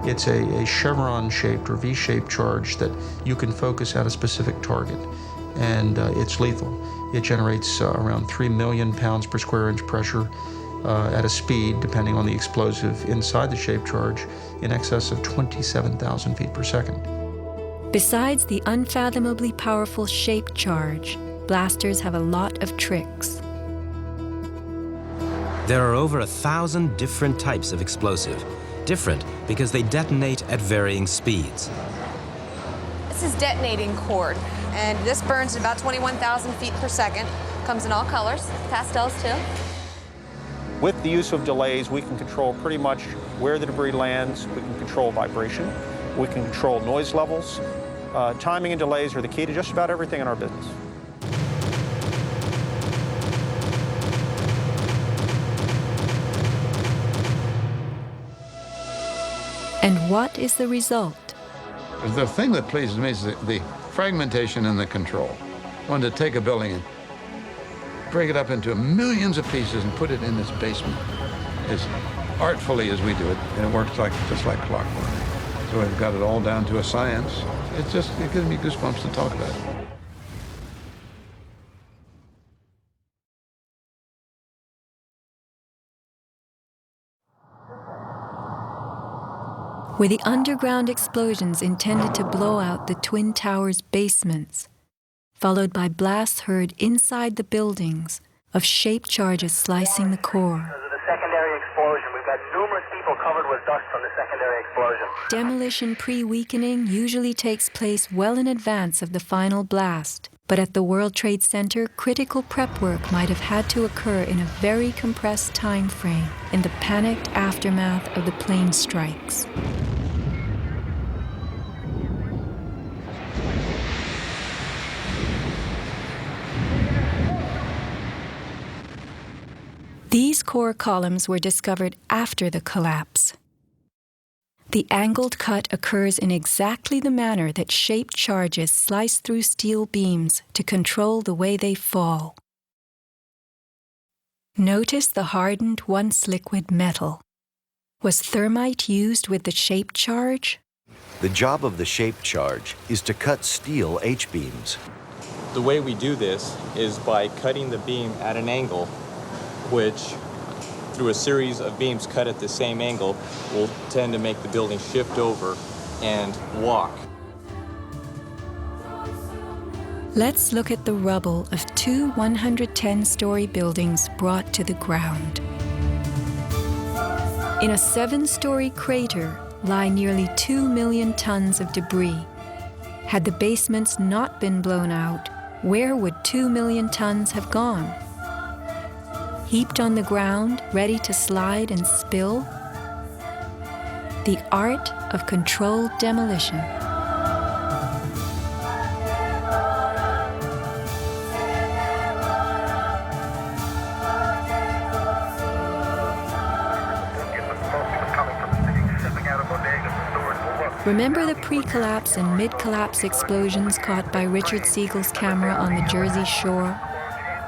It's a chevron-shaped or V-shaped charge that you can focus at a specific target, and it's lethal. It generates around 3 million pounds per square inch pressure at a speed, depending on the explosive inside the shaped charge, in excess of 27,000 feet per second. Besides the unfathomably powerful shaped charge, blasters have a lot of tricks. There are over 1,000 different types of explosive. Different because they detonate at varying speeds. This is detonating cord, and this burns at about 21,000 feet per second. Comes in all colors, pastels too. With the use of delays, we can control pretty much where the debris lands. We can control vibration. We can control noise levels. Timing and delays are the key to just about everything in our business. And what is the result? The thing that pleases me is the fragmentation and the control. I wanted to take a building and break it up into millions of pieces and put it in this basement as artfully as we do it, and it works just like clockwork. So we've got it all down to a science. It gives me goosebumps to talk about it. With the underground explosions intended to blow out the Twin Towers' basements, followed by blasts heard inside the buildings of shaped charges slicing the core. Because of the secondary explosion, we've got numerous people covered with dust from the secondary explosion. Demolition pre-weakening usually takes place well in advance of the final blast, but at the World Trade Center, critical prep work might have had to occur in a very compressed time frame in the panicked aftermath of the plane strikes. These core columns were discovered after the collapse. The angled cut occurs in exactly the manner that shaped charges slice through steel beams to control the way they fall. Notice the hardened, once liquid metal. Was thermite used with the shaped charge? The job of the shaped charge is to cut steel H-beams. The way we do this is by cutting the beam at an angle, which through a series of beams cut at the same angle will tend to make the building shift over and walk. Let's look at the rubble of two 110-story buildings brought to the ground. In a 7-story crater lie nearly 2 million tons of debris. Had the basements not been blown out, where would 2 million tons have gone? Heaped on the ground, ready to slide and spill? The art of controlled demolition. Remember the pre-collapse and mid-collapse explosions caught by Richard Siegel's camera on the Jersey Shore?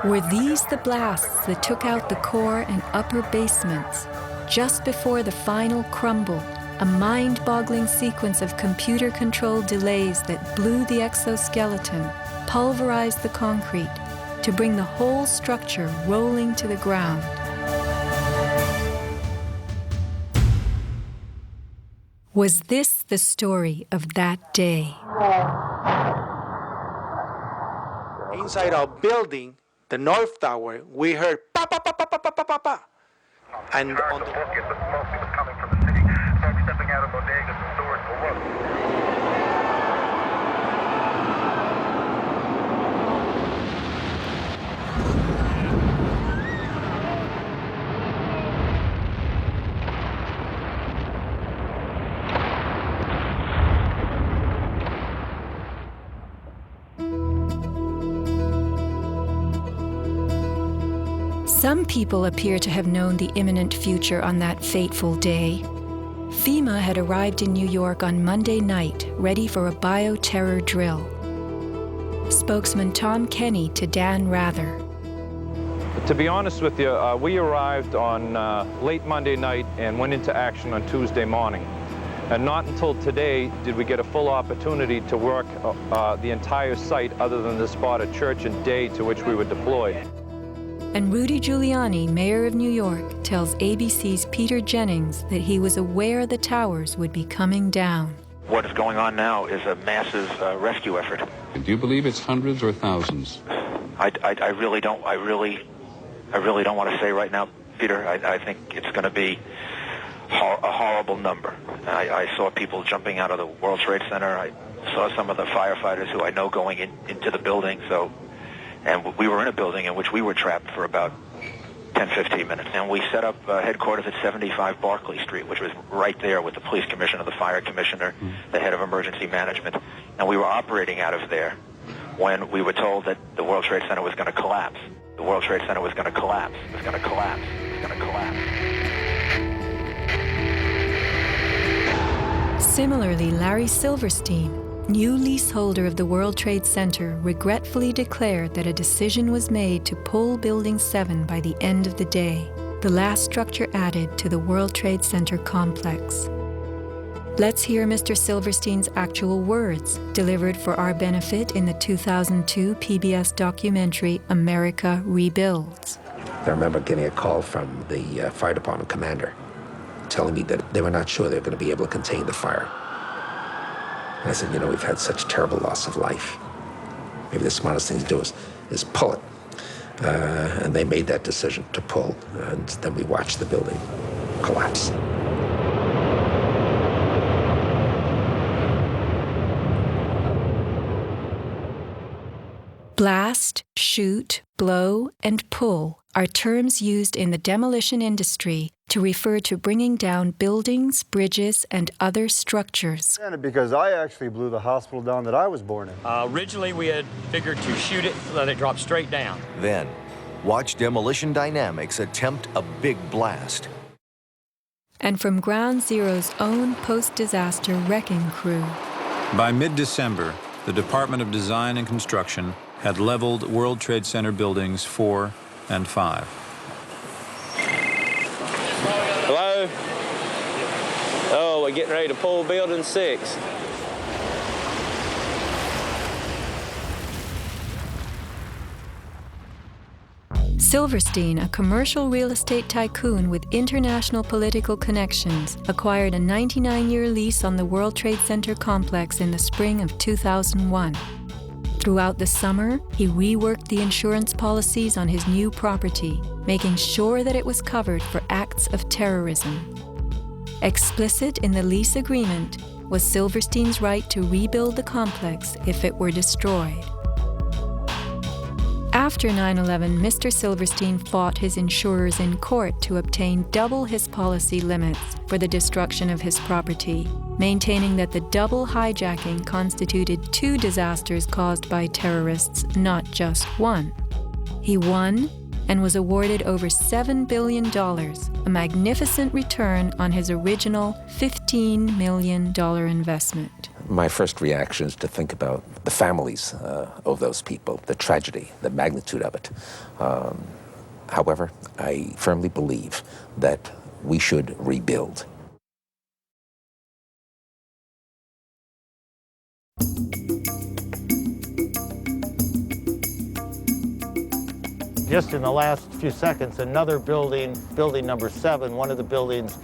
Were these the blasts that took out the core and upper basements? Just before the final crumble, a mind-boggling sequence of computer-controlled delays that blew the exoskeleton, pulverized the concrete, to bring the whole structure rolling to the ground. Was this the story of that day? Inside our building, the North Tower, we heard pa pa pa pa pa pa pa pa pa. And on the smoke was coming from the city. Smoke stepping out of bodegas and stores below. Some people appear to have known the imminent future on that fateful day. FEMA had arrived in New York on Monday night, ready for a bioterror drill. Spokesman Tom Kenny to Dan Rather. To be honest with you, we arrived on late Monday night and went into action on Tuesday morning. And not until today did we get a full opportunity to work the entire site other than the spot at Church and Day to which we were deployed. And Rudy Giuliani, mayor of New York, tells ABC's Peter Jennings that he was aware the towers would be coming down. What is going on now is a massive rescue effort. Do you believe it's hundreds or thousands? I really don't want to say right now, Peter. I think it's going to be a horrible number. I saw people jumping out of the World Trade Center. I saw some of the firefighters who I know going into the building. And we were in a building in which we were trapped for about 10, 15 minutes. And we set up headquarters at 75 Barclay Street, which was right there with the police commissioner, the fire commissioner, the head of emergency management. And we were operating out of there when we were told that the World Trade Center was going to collapse. The World Trade Center was going to collapse. It was going to collapse. It was going to collapse. Similarly, Larry Silverstein, new leaseholder of the World Trade Center, regretfully declared that a decision was made to pull Building 7 by the end of the day, the last structure added to the World Trade Center complex. Let's hear Mr. Silverstein's actual words, delivered for our benefit in the 2002 PBS documentary America Rebuilds. I remember getting a call from the fire department commander telling me that they were not sure they were going to be able to contain the fire. And I said, we've had such terrible loss of life. Maybe the smartest thing to do is pull it. And they made that decision to pull, and then we watched the building collapse. Blast, shoot, blow, and pull are terms used in the demolition industry to refer to bringing down buildings, bridges, and other structures. Because I actually blew the hospital down that I was born in. Originally, we had figured to shoot it, let it drop straight down. Then, watch Demolition Dynamics attempt a big blast. And from Ground Zero's own post-disaster wrecking crew. By mid-December, the Department of Design and Construction had leveled World Trade Center buildings 4 and 5. Hello? Oh, we're getting ready to pull building 6. Silverstein, a commercial real estate tycoon with international political connections, acquired a 99-year lease on the World Trade Center complex in the spring of 2001. Throughout the summer, he reworked the insurance policies on his new property, making sure that it was covered for acts of terrorism. Explicit in the lease agreement was Silverstein's right to rebuild the complex if it were destroyed. After 9/11, Mr. Silverstein fought his insurers in court to obtain double his policy limits for the destruction of his property, maintaining that the double hijacking constituted 2 disasters caused by terrorists, not just one. He won and was awarded over $7 billion, a magnificent return on his original $15 million investment. My first reaction is to think about the families of those people, the tragedy, the magnitude of it. However, I firmly believe that we should rebuild. Just in the last few seconds, another building, building number 7, one of the buildings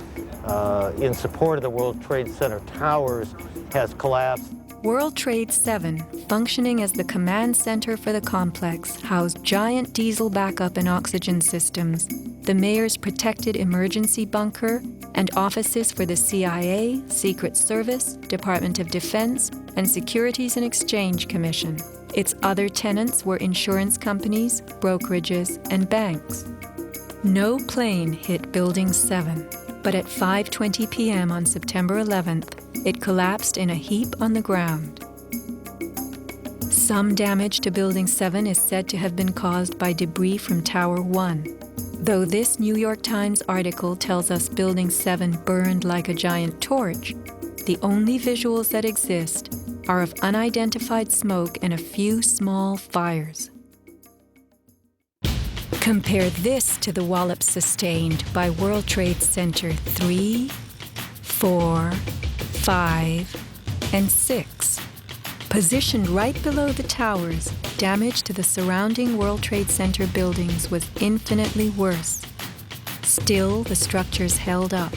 in support of the World Trade Center towers, has collapsed. World Trade 7, functioning as the command center for the complex, housed giant diesel backup and oxygen systems, the mayor's protected emergency bunker, and offices for the CIA, Secret Service, Department of Defense, and Securities and Exchange Commission. Its other tenants were insurance companies, brokerages, and banks. No plane hit Building 7, but at 5:20 p.m. on September 11th, it collapsed in a heap on the ground. Some damage to Building 7 is said to have been caused by debris from Tower 1. Though this New York Times article tells us Building 7 burned like a giant torch, the only visuals that exist are of unidentified smoke and a few small fires. Compare this to the wallops sustained by World Trade Center 3, 4, 5, and 6. Positioned right below the towers, damage to the surrounding World Trade Center buildings was infinitely worse. Still, the structures held up.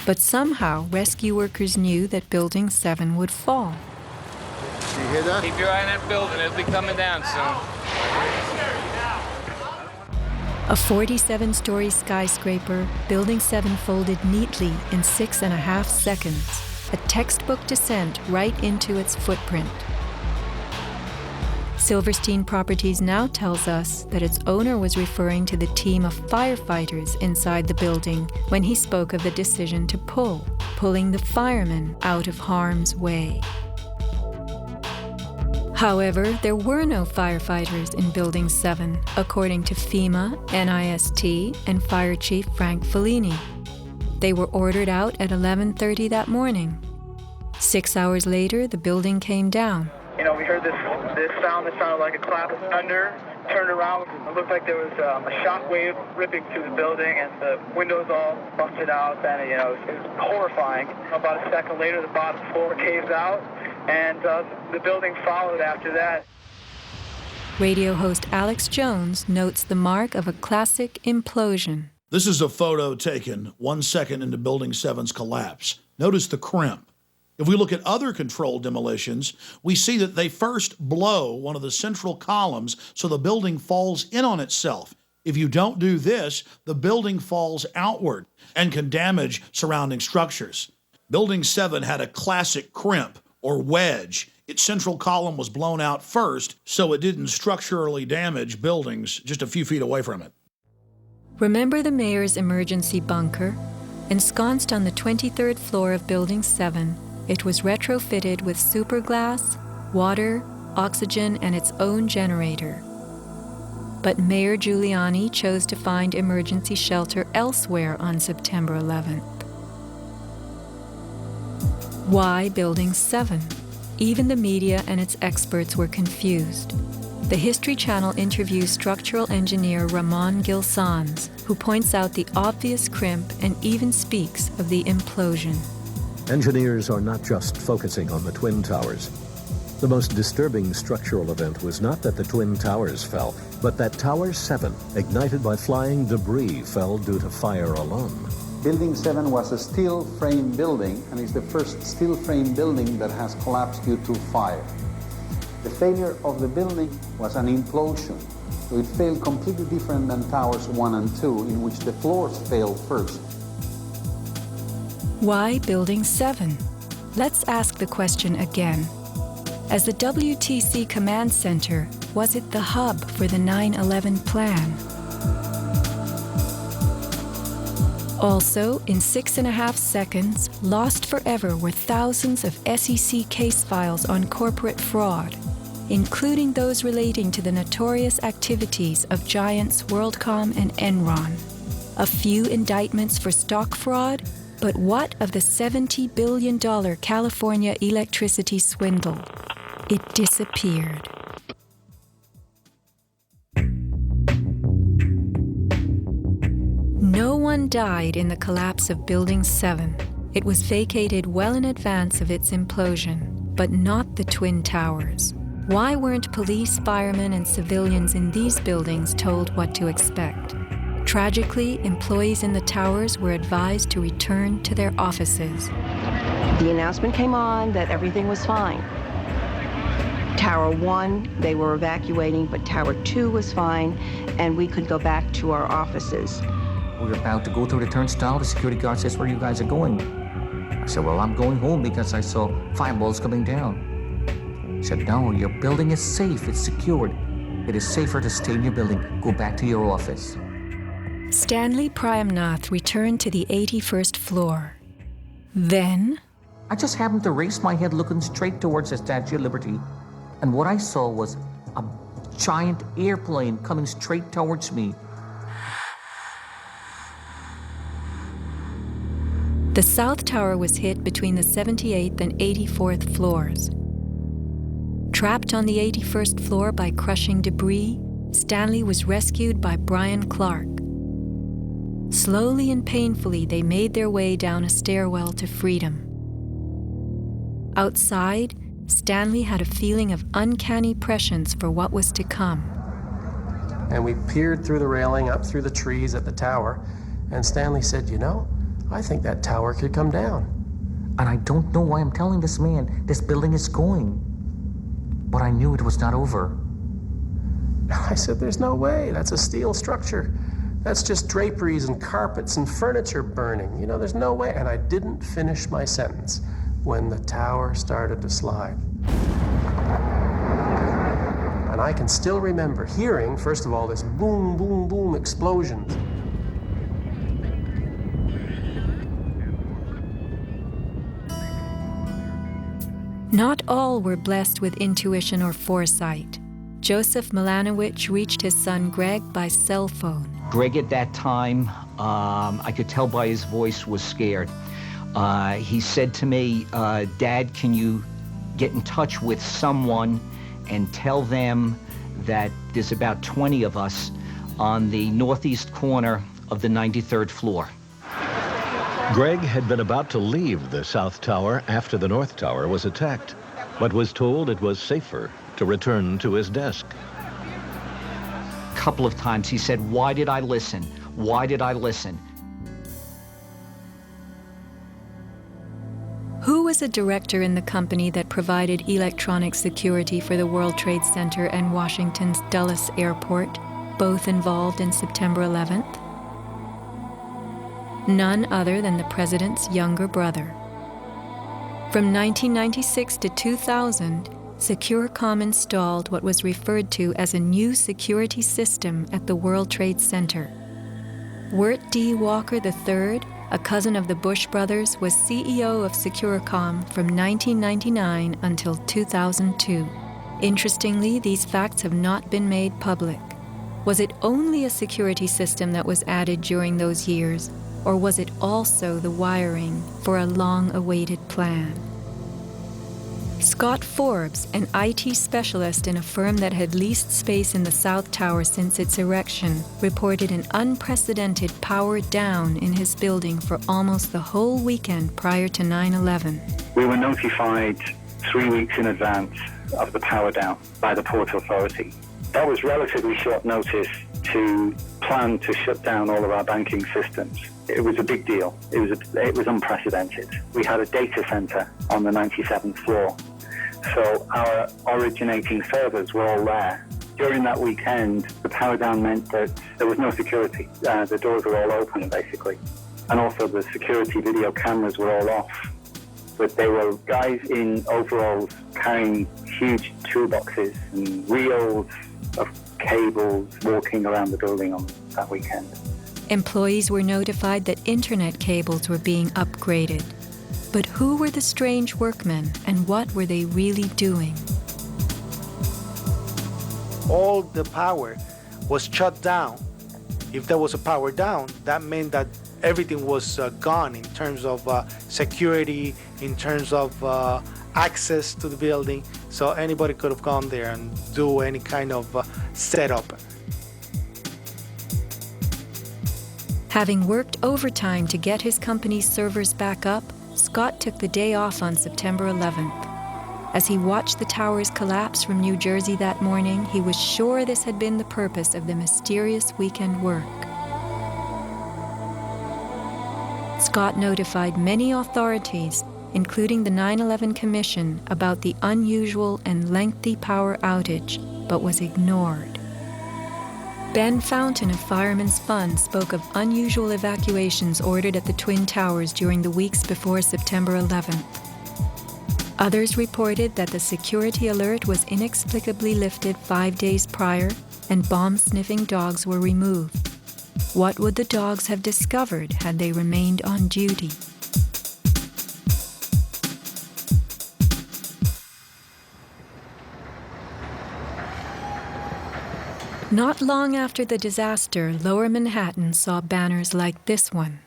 But somehow, rescue workers knew that Building 7 would fall. You hear that? Keep your eye on that building. It'll be coming down soon. A 47-story skyscraper, Building 7 folded neatly in 6.5 seconds, a textbook descent right into its footprint. Silverstein Properties now tells us that its owner was referring to the team of firefighters inside the building when he spoke of the decision to pulling the firemen out of harm's way. However, there were no firefighters in Building 7, according to FEMA, NIST, and Fire Chief Frank Fellini. They were ordered out at 11:30 that morning. 6 hours later, the building came down. You know, we heard this sound that sounded like a clap of thunder. Turned around, it looked like there was a shock wave ripping through the building, and the windows all busted out. And it was horrifying. About a second later, the bottom floor caves out, and the building followed after that. Radio host Alex Jones notes the mark of a classic implosion. This is a photo taken 1 second into Building 7's collapse. Notice the crimp. If we look at other controlled demolitions, we see that they first blow one of the central columns so the building falls in on itself. If you don't do this, the building falls outward and can damage surrounding structures. Building 7 had a classic crimp or wedge. Its central column was blown out first, so it didn't structurally damage buildings just a few feet away from it. Remember the mayor's emergency bunker? Ensconced on the 23rd floor of Building 7, it was retrofitted with superglass, water, oxygen, and its own generator. But Mayor Giuliani chose to find emergency shelter elsewhere on September 11th. Why Building 7? Even the media and its experts were confused. The History Channel interviews structural engineer Ramon Gilsans, who points out the obvious crimp and even speaks of the implosion. Engineers are not just focusing on the Twin Towers. The most disturbing structural event was not that the Twin Towers fell, but that Tower 7, ignited by flying debris, fell due to fire alone. Building 7 was a steel frame building, and is the first steel frame building that has collapsed due to fire. The failure of the building was an implosion, so it failed completely different than Towers 1 and 2, in which the floors failed first. Why Building 7? Let's ask the question again. As the WTC Command Center, was it the hub for the 9/11 plan? Also, in 6.5 seconds, lost forever were thousands of SEC case files on corporate fraud, including those relating to the notorious activities of giants WorldCom and Enron. A few indictments for stock fraud, but what of the $70 billion California electricity swindle? It disappeared. No one died in the collapse of Building 7. It was vacated well in advance of its implosion, but not the Twin Towers. Why weren't police, firemen, and civilians in these buildings told what to expect? Tragically, employees in the towers were advised to return to their offices. The announcement came on that everything was fine. Tower 1, they were evacuating, but Tower 2 was fine, and we could go back to our offices. We were about to go through the turnstile. The security guard says, "Where you guys are going?" I said, "Well, I'm going home because I saw fireballs coming down." He said, "No, your building is safe. It's secured. It is safer to stay in your building. Go back to your office." Stanley Prayamnath returned to the 81st floor. Then, I just happened to raise my head looking straight towards the Statue of Liberty, and what I saw was a giant airplane coming straight towards me. the South Tower was hit between the 78th and 84th floors. Trapped on the 81st floor by crushing debris, Stanley was rescued by Brian Clark. Slowly and painfully, they made their way down a stairwell to freedom. Outside, Stanley had a feeling of uncanny prescience for what was to come. And we peered through the railing, up through the trees at the tower, and Stanley said, "You know, I think that tower could come down." And I don't know why I'm telling this man this building is going. But I knew it was not over. I said, "There's no way. That's a steel structure. That's just draperies and carpets and furniture burning. You know, there's no way." And I didn't finish my sentence when the tower started to slide. And I can still remember hearing, first of all, this boom, boom, boom explosions. Not all were blessed with intuition or foresight. Joseph Milanowicz reached his son Greg by cell phone. Greg at that time, I could tell by his voice, was scared. He said to me, "Dad, can you get in touch with someone and tell them that there's about 20 of us on the northeast corner of the 93rd floor." Greg had been about to leave the South Tower after the North Tower was attacked, but was told it was safer to return to his desk. A couple of times he said, "Why did I listen? Why did I listen?" Who was a director in the company that provided electronic security for the World Trade Center and Washington's Dulles Airport, both involved in September 11th? None other than the president's younger brother. From 1996 to 2000, Securacom installed what was referred to as a new security system at the World Trade Center. Wirt D. Walker III, a cousin of the Bush brothers, was CEO of Securacom from 1999 until 2002. Interestingly, these facts have not been made public. Was it only a security system that was added during those years, or was it also the wiring for a long-awaited plan? Scott Forbes, an IT specialist in a firm that had leased space in the South Tower since its erection, reported an unprecedented power down in his building for almost the whole weekend prior to 9/11. We were notified 3 weeks in advance of the power down by the Port Authority. That was relatively short notice to plan to shut down all of our banking systems. It was a big deal. It was unprecedented. We had a data center on the 97th floor, so our originating servers were all there. During that weekend, the power down meant that there was no security. The doors were all open, basically. And also the security video cameras were all off. But they were guys in overalls carrying huge toolboxes and reels of cables walking around the building on that weekend. Employees were notified that internet cables were being upgraded. But who were the strange workmen and what were they really doing? All the power was shut down. If there was a power down, that meant that everything was gone in terms of security, in terms of access to the building. So anybody could have gone there and do any kind of setup. Having worked overtime to get his company's servers back up, Scott took the day off on September 11th. As he watched the towers collapse from New Jersey that morning, he was sure this had been the purpose of the mysterious weekend work. Scott notified many authorities, including the 9/11 Commission, about the unusual and lengthy power outage, but was ignored. Ben Fountain of Fireman's Fund spoke of unusual evacuations ordered at the Twin Towers during the weeks before September 11th. Others reported that the security alert was inexplicably lifted 5 days prior and bomb-sniffing dogs were removed. What would the dogs have discovered had they remained on duty? Not long after the disaster, Lower Manhattan saw banners like this one.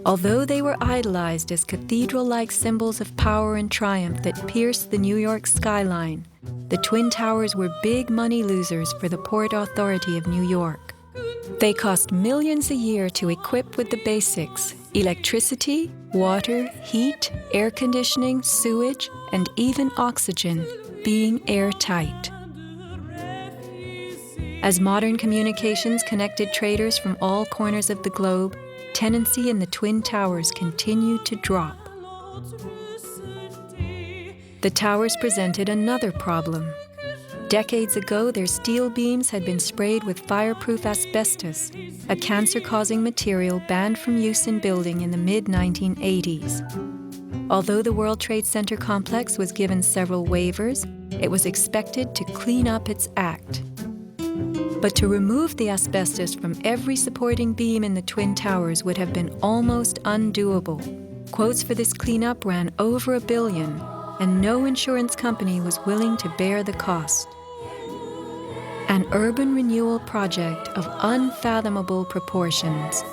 Although they were idolized as cathedral-like symbols of power and triumph that pierced the New York skyline, the Twin Towers were big money losers for the Port Authority of New York. They cost millions a year to equip with the basics: electricity, water, heat, air conditioning, sewage, and even oxygen, being airtight. As modern communications connected traders from all corners of the globe, tenancy in the Twin Towers continued to drop. The towers presented another problem. Decades ago, their steel beams had been sprayed with fireproof asbestos, a cancer-causing material banned from use in building in the mid-1980s. Although the World Trade Center complex was given several waivers, it was expected to clean up its act. But to remove the asbestos from every supporting beam in the Twin Towers would have been almost undoable. Quotes for this cleanup ran over $1 billion, and no insurance company was willing to bear the cost. An urban renewal project of unfathomable proportions.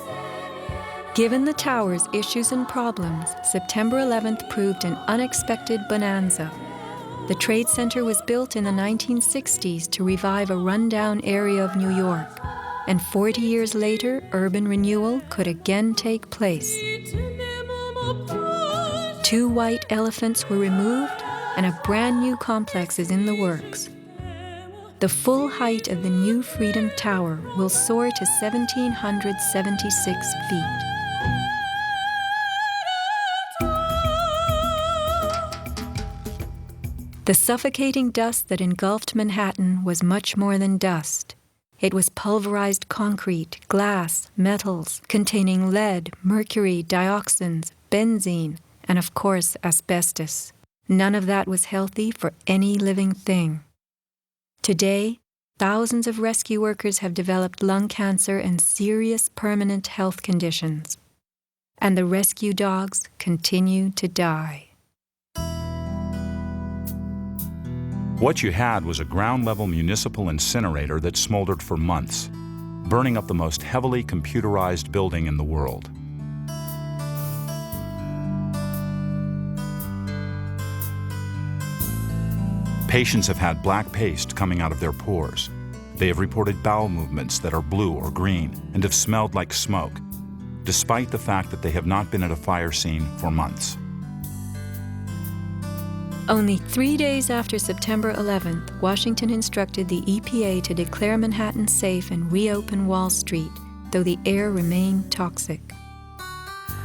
Given the tower's issues and problems, September 11th proved an unexpected bonanza. The Trade Center was built in the 1960s to revive a rundown area of New York, and 40 years later, urban renewal could again take place. 2 white elephants were removed, and a brand new complex is in the works. The full height of the new Freedom Tower will soar to 1,776 feet. The suffocating dust that engulfed Manhattan was much more than dust. It was pulverized concrete, glass, metals, containing lead, mercury, dioxins, benzene, and of course, asbestos. None of that was healthy for any living thing. Today, thousands of rescue workers have developed lung cancer and serious permanent health conditions. And the rescue dogs continue to die. What you had was a ground-level municipal incinerator that smoldered for months, burning up the most heavily computerized building in the world. Patients have had black paste coming out of their pores. They have reported bowel movements that are blue or green and have smelled like smoke, despite the fact that they have not been at a fire scene for months. Only 3 days after September 11th, Washington instructed the EPA to declare Manhattan safe and reopen Wall Street, though the air remained toxic.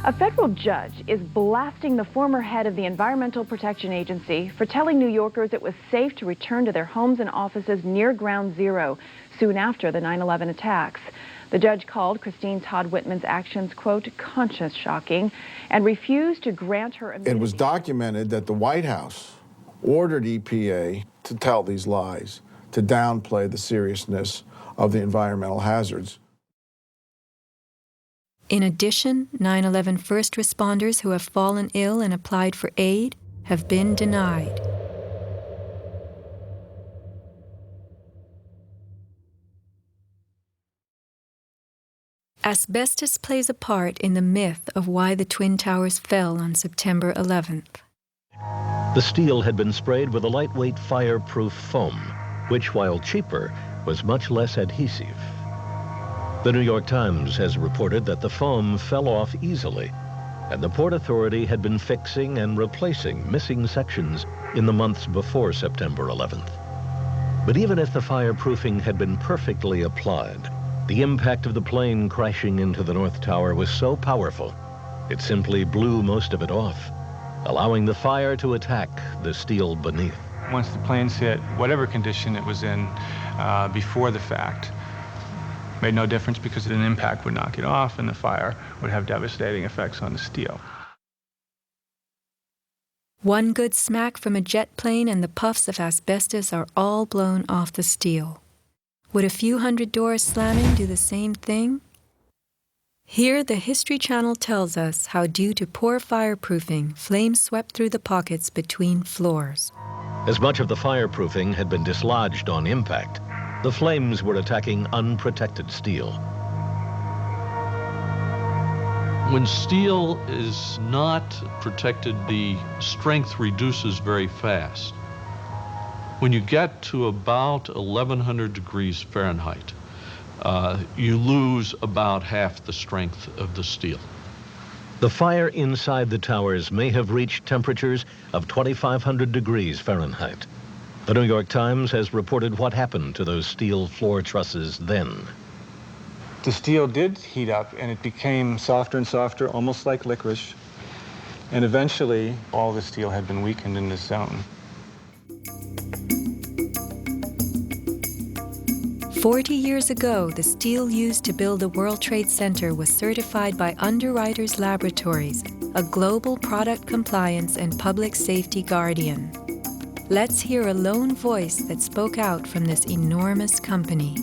A federal judge is blasting the former head of the Environmental Protection Agency for telling New Yorkers it was safe to return to their homes and offices near Ground Zero soon after the 9/11 attacks. The judge called Christine Todd Whitman's actions, quote, conscience shocking, and refused to grant her immunity. It was documented that the White House ordered EPA to tell these lies, to downplay the seriousness of the environmental hazards. In addition, 9/11 first responders who have fallen ill and applied for aid have been denied. Asbestos plays a part in the myth of why the Twin Towers fell on September 11th. The steel had been sprayed with a lightweight fireproof foam, which, while cheaper, was much less adhesive. The New York Times has reported that the foam fell off easily, and the Port Authority had been fixing and replacing missing sections in the months before September 11th. But even if the fireproofing had been perfectly applied, the impact of the plane crashing into the North Tower was so powerful, it simply blew most of it off, allowing the fire to attack the steel beneath. Once the planes hit, whatever condition it was in before the fact, made no difference because an impact would knock it off and the fire would have devastating effects on the steel. One good smack from a jet plane and the puffs of asbestos are all blown off the steel. Would a few hundred doors slamming do the same thing? Here, the History Channel tells us how, due to poor fireproofing, flames swept through the pockets between floors. As much of the fireproofing had been dislodged on impact, the flames were attacking unprotected steel. When steel is not protected, the strength reduces very fast. When you get to about 1100 degrees Fahrenheit, you lose about half the strength of the steel. The fire inside the towers may have reached temperatures of 2,500 degrees Fahrenheit. The New York Times has reported what happened to those steel floor trusses then. The steel did heat up and it became softer and softer, almost like licorice. And eventually, all the steel had been weakened in this zone. 40 years ago, the steel used to build the World Trade Center was certified by Underwriters Laboratories, a global product compliance and public safety guardian. Let's hear a lone voice that spoke out from this enormous company.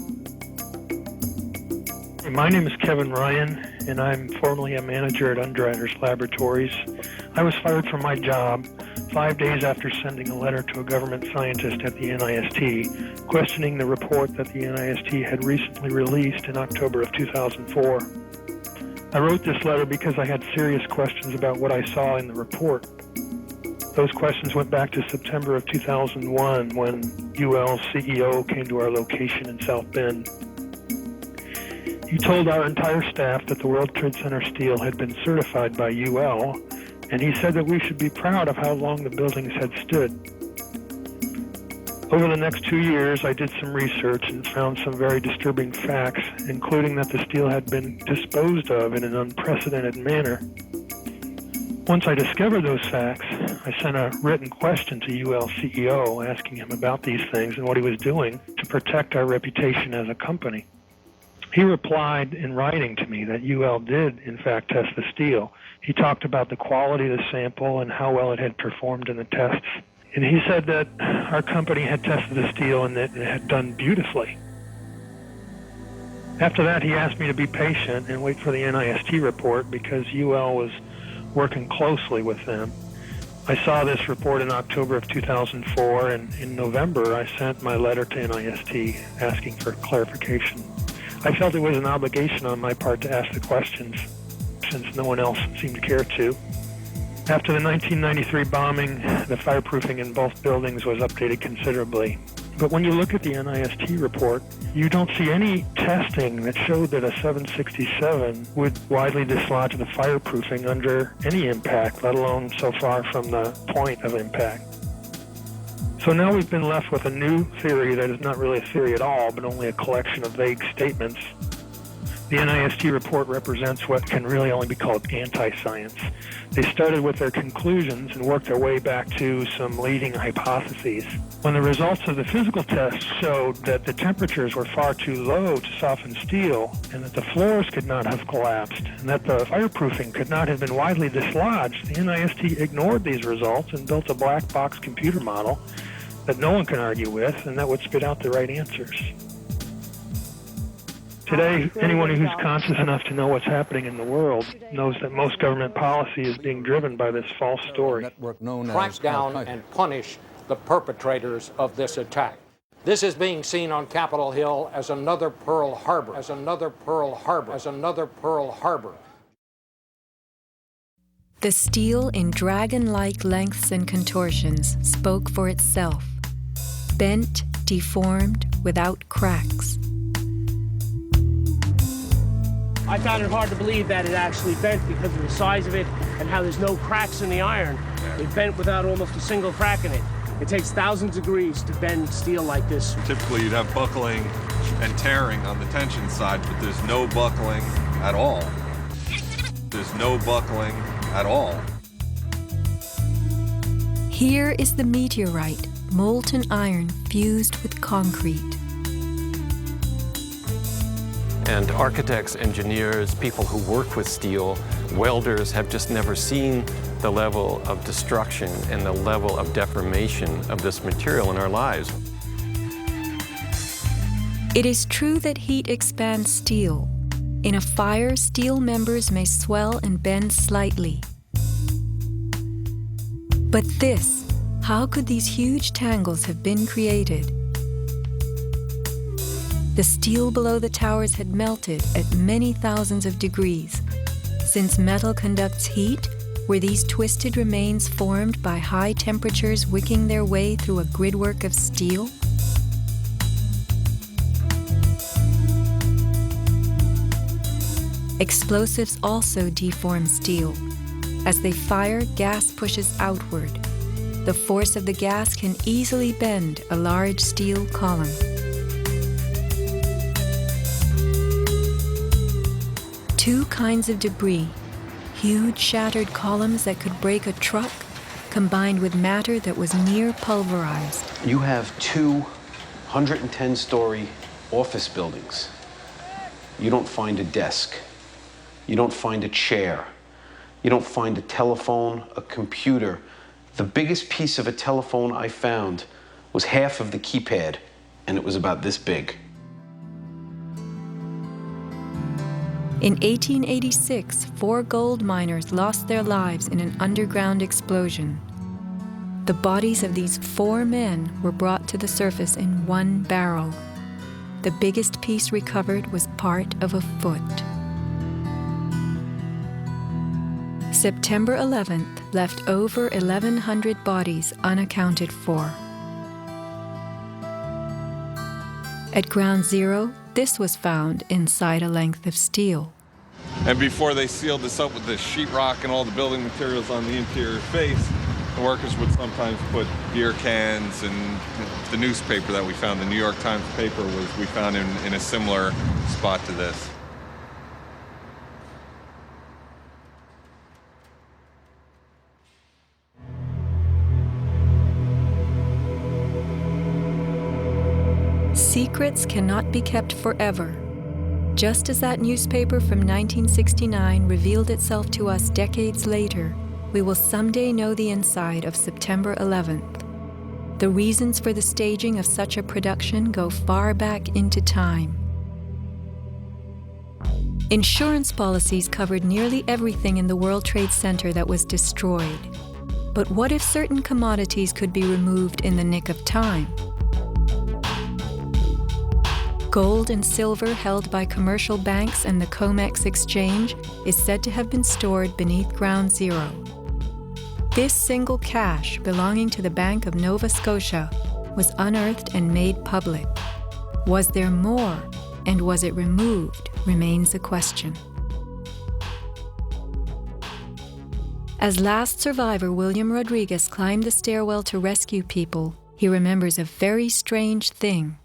My name is Kevin Ryan, and I'm formerly a manager at Underwriters Laboratories. I was fired from my job 5 days after sending a letter to a government scientist at the NIST, questioning the report that the NIST had recently released in October of 2004. I wrote this letter because I had serious questions about what I saw in the report. Those questions went back to September of 2001 when UL's CEO came to our location in South Bend. He told our entire staff that the World Trade Center steel had been certified by UL, and he said that we should be proud of how long the buildings had stood. Over the next 2 years, I did some research and found some very disturbing facts, including that the steel had been disposed of in an unprecedented manner. Once I discovered those facts, I sent a written question to UL CEO asking him about these things and what he was doing to protect our reputation as a company. He replied in writing to me that UL did, in fact, test the steel. He talked about the quality of the sample and how well it had performed in the tests. And he said that our company had tested the steel and that it had done beautifully. After that, he asked me to be patient and wait for the NIST report because UL was working closely with them. I saw this report in October of 2004, and in November, I sent my letter to NIST asking for clarification. I felt it was an obligation on my part to ask the questions, since no one else seemed to care to. After the 1993 bombing, the fireproofing in both buildings was updated considerably. But when you look at the NIST report, you don't see any testing that showed that a 767 would widely dislodge the fireproofing under any impact, let alone so far from the point of impact. So now we've been left with a new theory that is not really a theory at all, but only a collection of vague statements. The NIST report represents what can really only be called anti-science. They started with their conclusions and worked their way back to some leading hypotheses. When the results of the physical tests showed that the temperatures were far too low to soften steel, and that the floors could not have collapsed, and that the fireproofing could not have been widely dislodged, the NIST ignored these results and built a black box computer model that no one can argue with, and that would spit out the right answers. Today, anyone who's conscious enough to know what's happening in the world knows that most government policy is being driven by this false story. Track down and punish the perpetrators of this attack. This is being seen on Capitol Hill as another Pearl Harbor, as another Pearl Harbor, as another Pearl Harbor. The steel in dragon-like lengths and contortions spoke for itself. Bent, deformed, without cracks. I found it hard to believe that it actually bent because of the size of it and how there's no cracks in the iron. It bent without almost a single crack in it. It takes thousands of degrees to bend steel like this. Typically you'd have buckling and tearing on the tension side, but there's no buckling at all. There's no buckling at all. Here is the meteorite, molten iron fused with concrete. And architects, engineers, people who work with steel, welders have just never seen the level of destruction and the level of deformation of this material in our lives. It is true that heat expands steel. In a fire, steel members may swell and bend slightly. But this, how could these huge tangles have been created? The steel below the towers had melted at many thousands of degrees. Since metal conducts heat, were these twisted remains formed by high temperatures wicking their way through a gridwork of steel? Explosives also deform steel. As they fire, gas pushes outward. The force of the gas can easily bend a large steel column. Two kinds of debris, huge shattered columns that could break a truck, combined with matter that was near pulverized. You have two 110-story office buildings. You don't find a desk. You don't find a chair. You don't find a telephone, a computer. The biggest piece of a telephone I found was half of the keypad, and it was about this big. In 1886, 4 gold miners lost their lives in an underground explosion. The bodies of these 4 men were brought to the surface in one barrel. The biggest piece recovered was part of a foot. September 11th left over 1,100 bodies unaccounted for. At Ground Zero, this was found inside a length of steel. And before they sealed this up with the sheetrock and all the building materials on the interior face, the workers would sometimes put beer cans, and the newspaper that we found, the New York Times paper, we found in a similar spot to this. Secrets cannot be kept forever. Just as that newspaper from 1969 revealed itself to us decades later, we will someday know the inside of September 11th. The reasons for the staging of such a production go far back into time. Insurance policies covered nearly everything in the World Trade Center that was destroyed. But what if certain commodities could be removed in the nick of time? Gold and silver held by commercial banks and the COMEX exchange is said to have been stored beneath Ground Zero. This single cache belonging to the Bank of Nova Scotia was unearthed and made public. Was there more, and was it removed, remains a question. As last survivor William Rodriguez climbed the stairwell to rescue people, He remembers a very strange thing.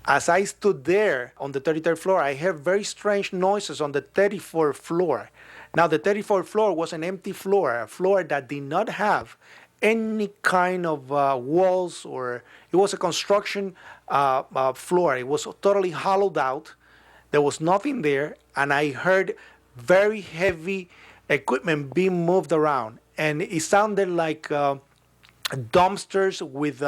As I stood there on the 33rd floor, I heard very strange noises on the 34th floor. Now, the 34th floor was an empty floor, a floor that did not have any kind of walls, or it was a construction floor. It was totally hollowed out. There was nothing there, and I heard very heavy equipment being moved around, and it sounded like dumpsters with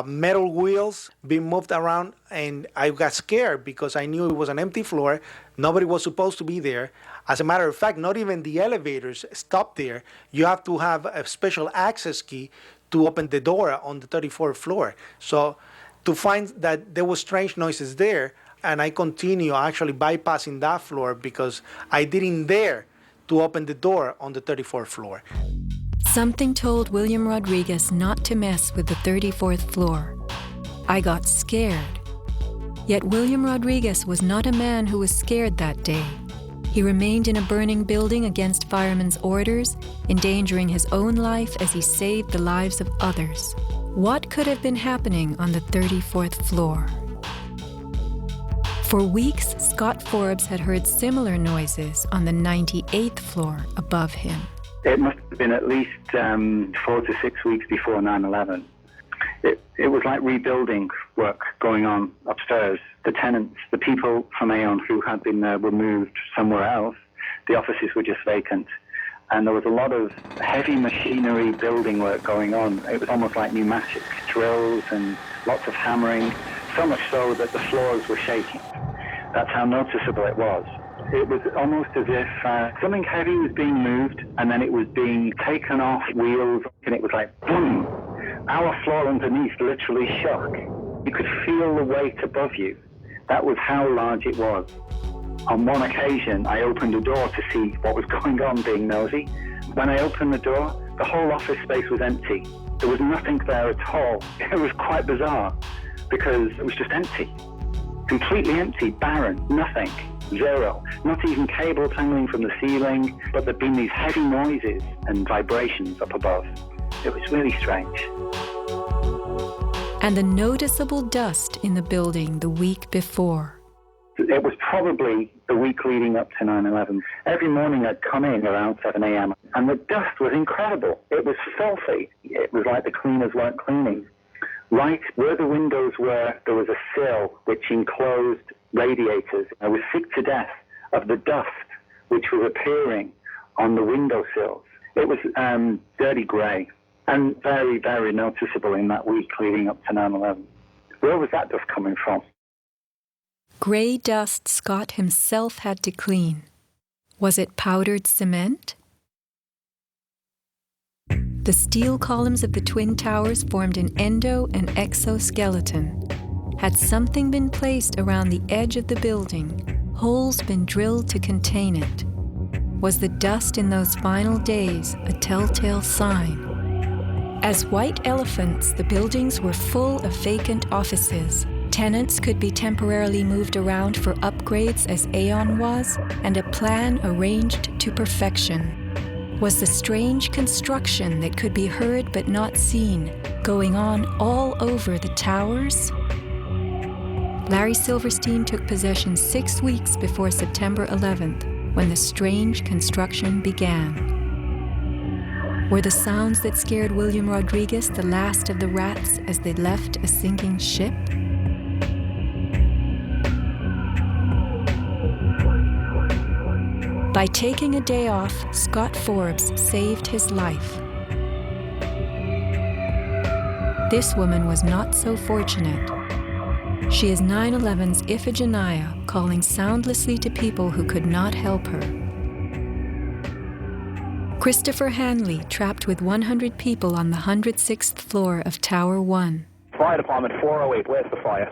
metal wheels being moved around, and I got scared because I knew it was an empty floor. Nobody was supposed to be there. As a matter of fact, not even the elevators stopped there. You have to have a special access key to open the door on the 34th floor. So to find that there was strange noises there, and I continue actually bypassing that floor because I didn't dare to open the door on the 34th floor. Something told William Rodriguez not to mess with the 34th floor. I got scared. Yet William Rodriguez was not a man who was scared that day. He remained in a burning building against firemen's orders, endangering his own life as he saved the lives of others. What could have been happening on the 34th floor? For weeks, Scott Forbes had heard similar noises on the 98th floor above him. It must have been at least 4 to 6 weeks before 9/11. It was like rebuilding work going on upstairs. The tenants, the people from Aon who had been were moved somewhere else. The offices were just vacant. And there was a lot of heavy machinery building work going on. It was almost like pneumatic drills and lots of hammering, so much so that the floors were shaking. That's how noticeable it was. It was almost as if something heavy was being moved and then it was being taken off wheels, and it was like, boom. Our floor underneath literally shook. You could feel the weight above you. That was how large it was. On one occasion, I opened a door to see what was going on, being nosy. When I opened the door, the whole office space was empty. There was nothing there at all. It was quite bizarre because it was just empty. Completely empty, barren, nothing, zero. Not even cables hanging from the ceiling, but there'd been these heavy noises and vibrations up above. It was really strange. And the noticeable dust in the building the week before. It was probably the week leading up to 9/11. Every morning I'd come in around 7 a.m. and the dust was incredible. It was filthy. It was like the cleaners weren't cleaning. Right where the windows were, there was a sill which enclosed radiators. I was sick to death of the dust which was appearing on the windowsills. It was dirty grey and very, very noticeable in that week leading up to 9/11. Where was that dust coming from? Grey dust Scott himself had to clean. Was it powdered cement? The steel columns of the Twin Towers formed an endo and exoskeleton. Had something been placed around the edge of the building, holes been drilled to contain it? Was the dust in those final days a telltale sign? As white elephants, the buildings were full of vacant offices. Tenants could be temporarily moved around for upgrades as Aon was, and a plan arranged to perfection. Was the strange construction that could be heard but not seen going on all over the towers? Larry Silverstein took possession 6 weeks before September 11th, when the strange construction began. Were the sounds that scared William Rodriguez the last of the rats as they left a sinking ship? By taking a day off, Scott Forbes saved his life. This woman was not so fortunate. She is 9/11's Iphigenia, calling soundlessly to people who could not help her. Christopher Hanley, trapped with 100 people on the 106th floor of Tower 1. Fire Department 408, where's the fire?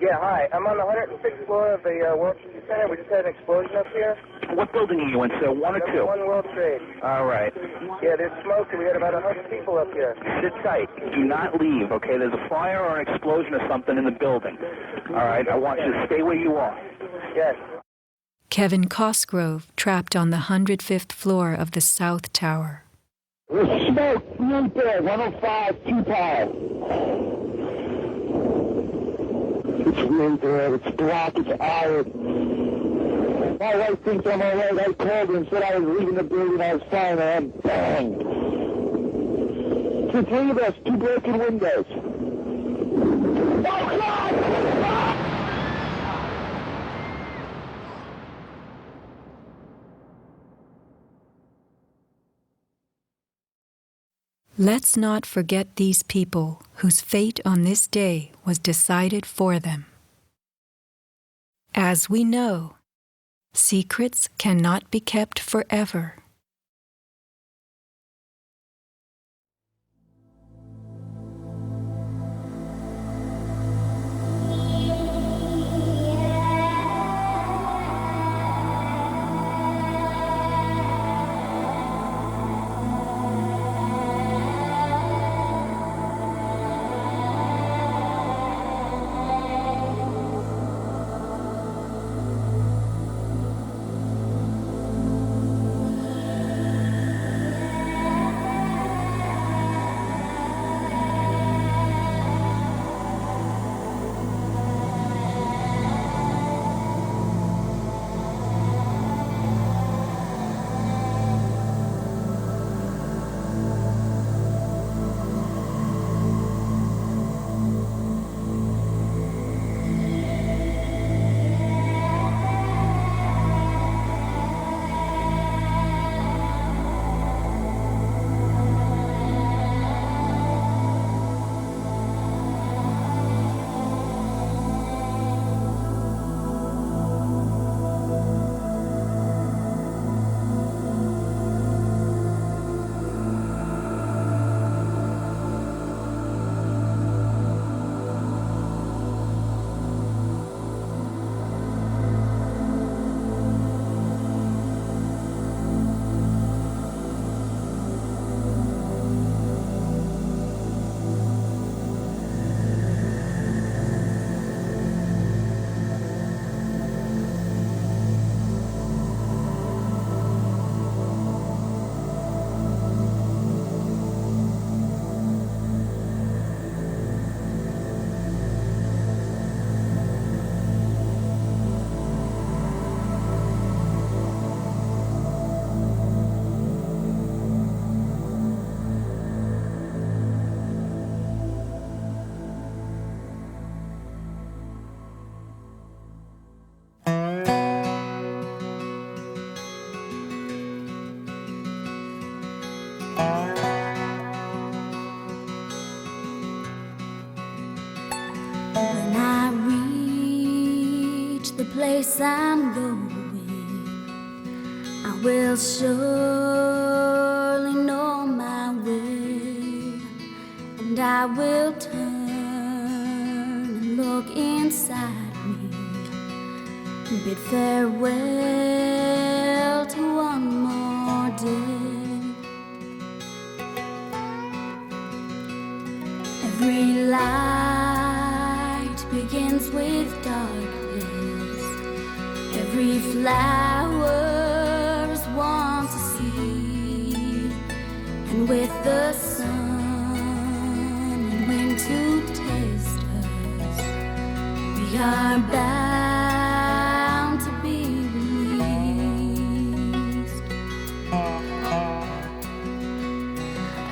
Yeah, hi. I'm on the 106th floor of the World Trade Center. We just had an explosion up here. What building are you in, sir? 1 or 2? 1 World Trade. All right. Yeah, there's smoke, and we had about 100 people up here. Sit tight. Do not leave, okay? There's a fire or an explosion or something in the building. All right? I want you to stay where you are. Yes. Kevin Cosgrove, trapped on the 105th floor of the South Tower. There's smoke right there, 105, 2 power. It's right there, it's black, it's iron. My wife thinks I'm all right. I called her and said I was leaving the building, I was fine, and bang. The 3 of us, 2 broken windows. Oh, God! Let's not forget these people whose fate on this day was decided for them. As we know, secrets cannot be kept forever. When I reach the place I'm going, I will surely know my way, and I will turn and look inside me, bid farewell to one more day. Every light begins with darkness. Every flower is once a seed, and with the sun and wind to taste us, we are bound to be released.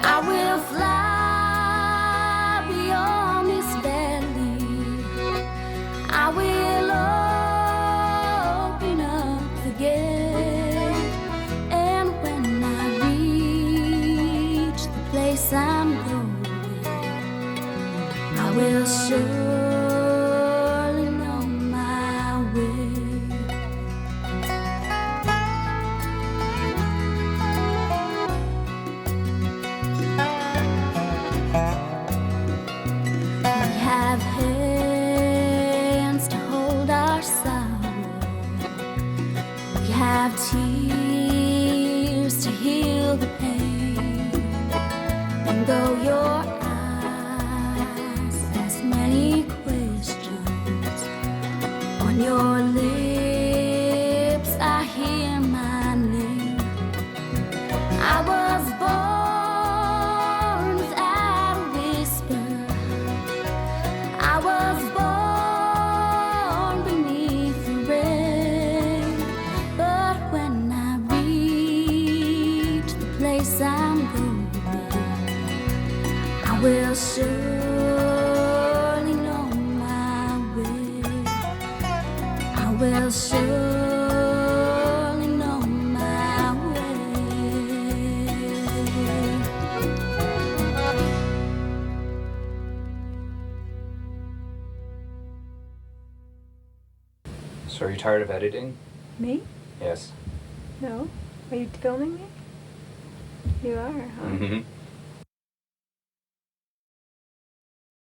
I will fly beyond this valley. I will open up the gate, and when I reach the place I'm going, I will surely know my way. We have hands to hold our sorrow. We have tears to heal the pain. And though your eyes ask many questions, I will surely know my way. I will surely know my way. So are you tired of editing? Me? Yes. No. Are you filming me? You are, huh? Mm-hmm.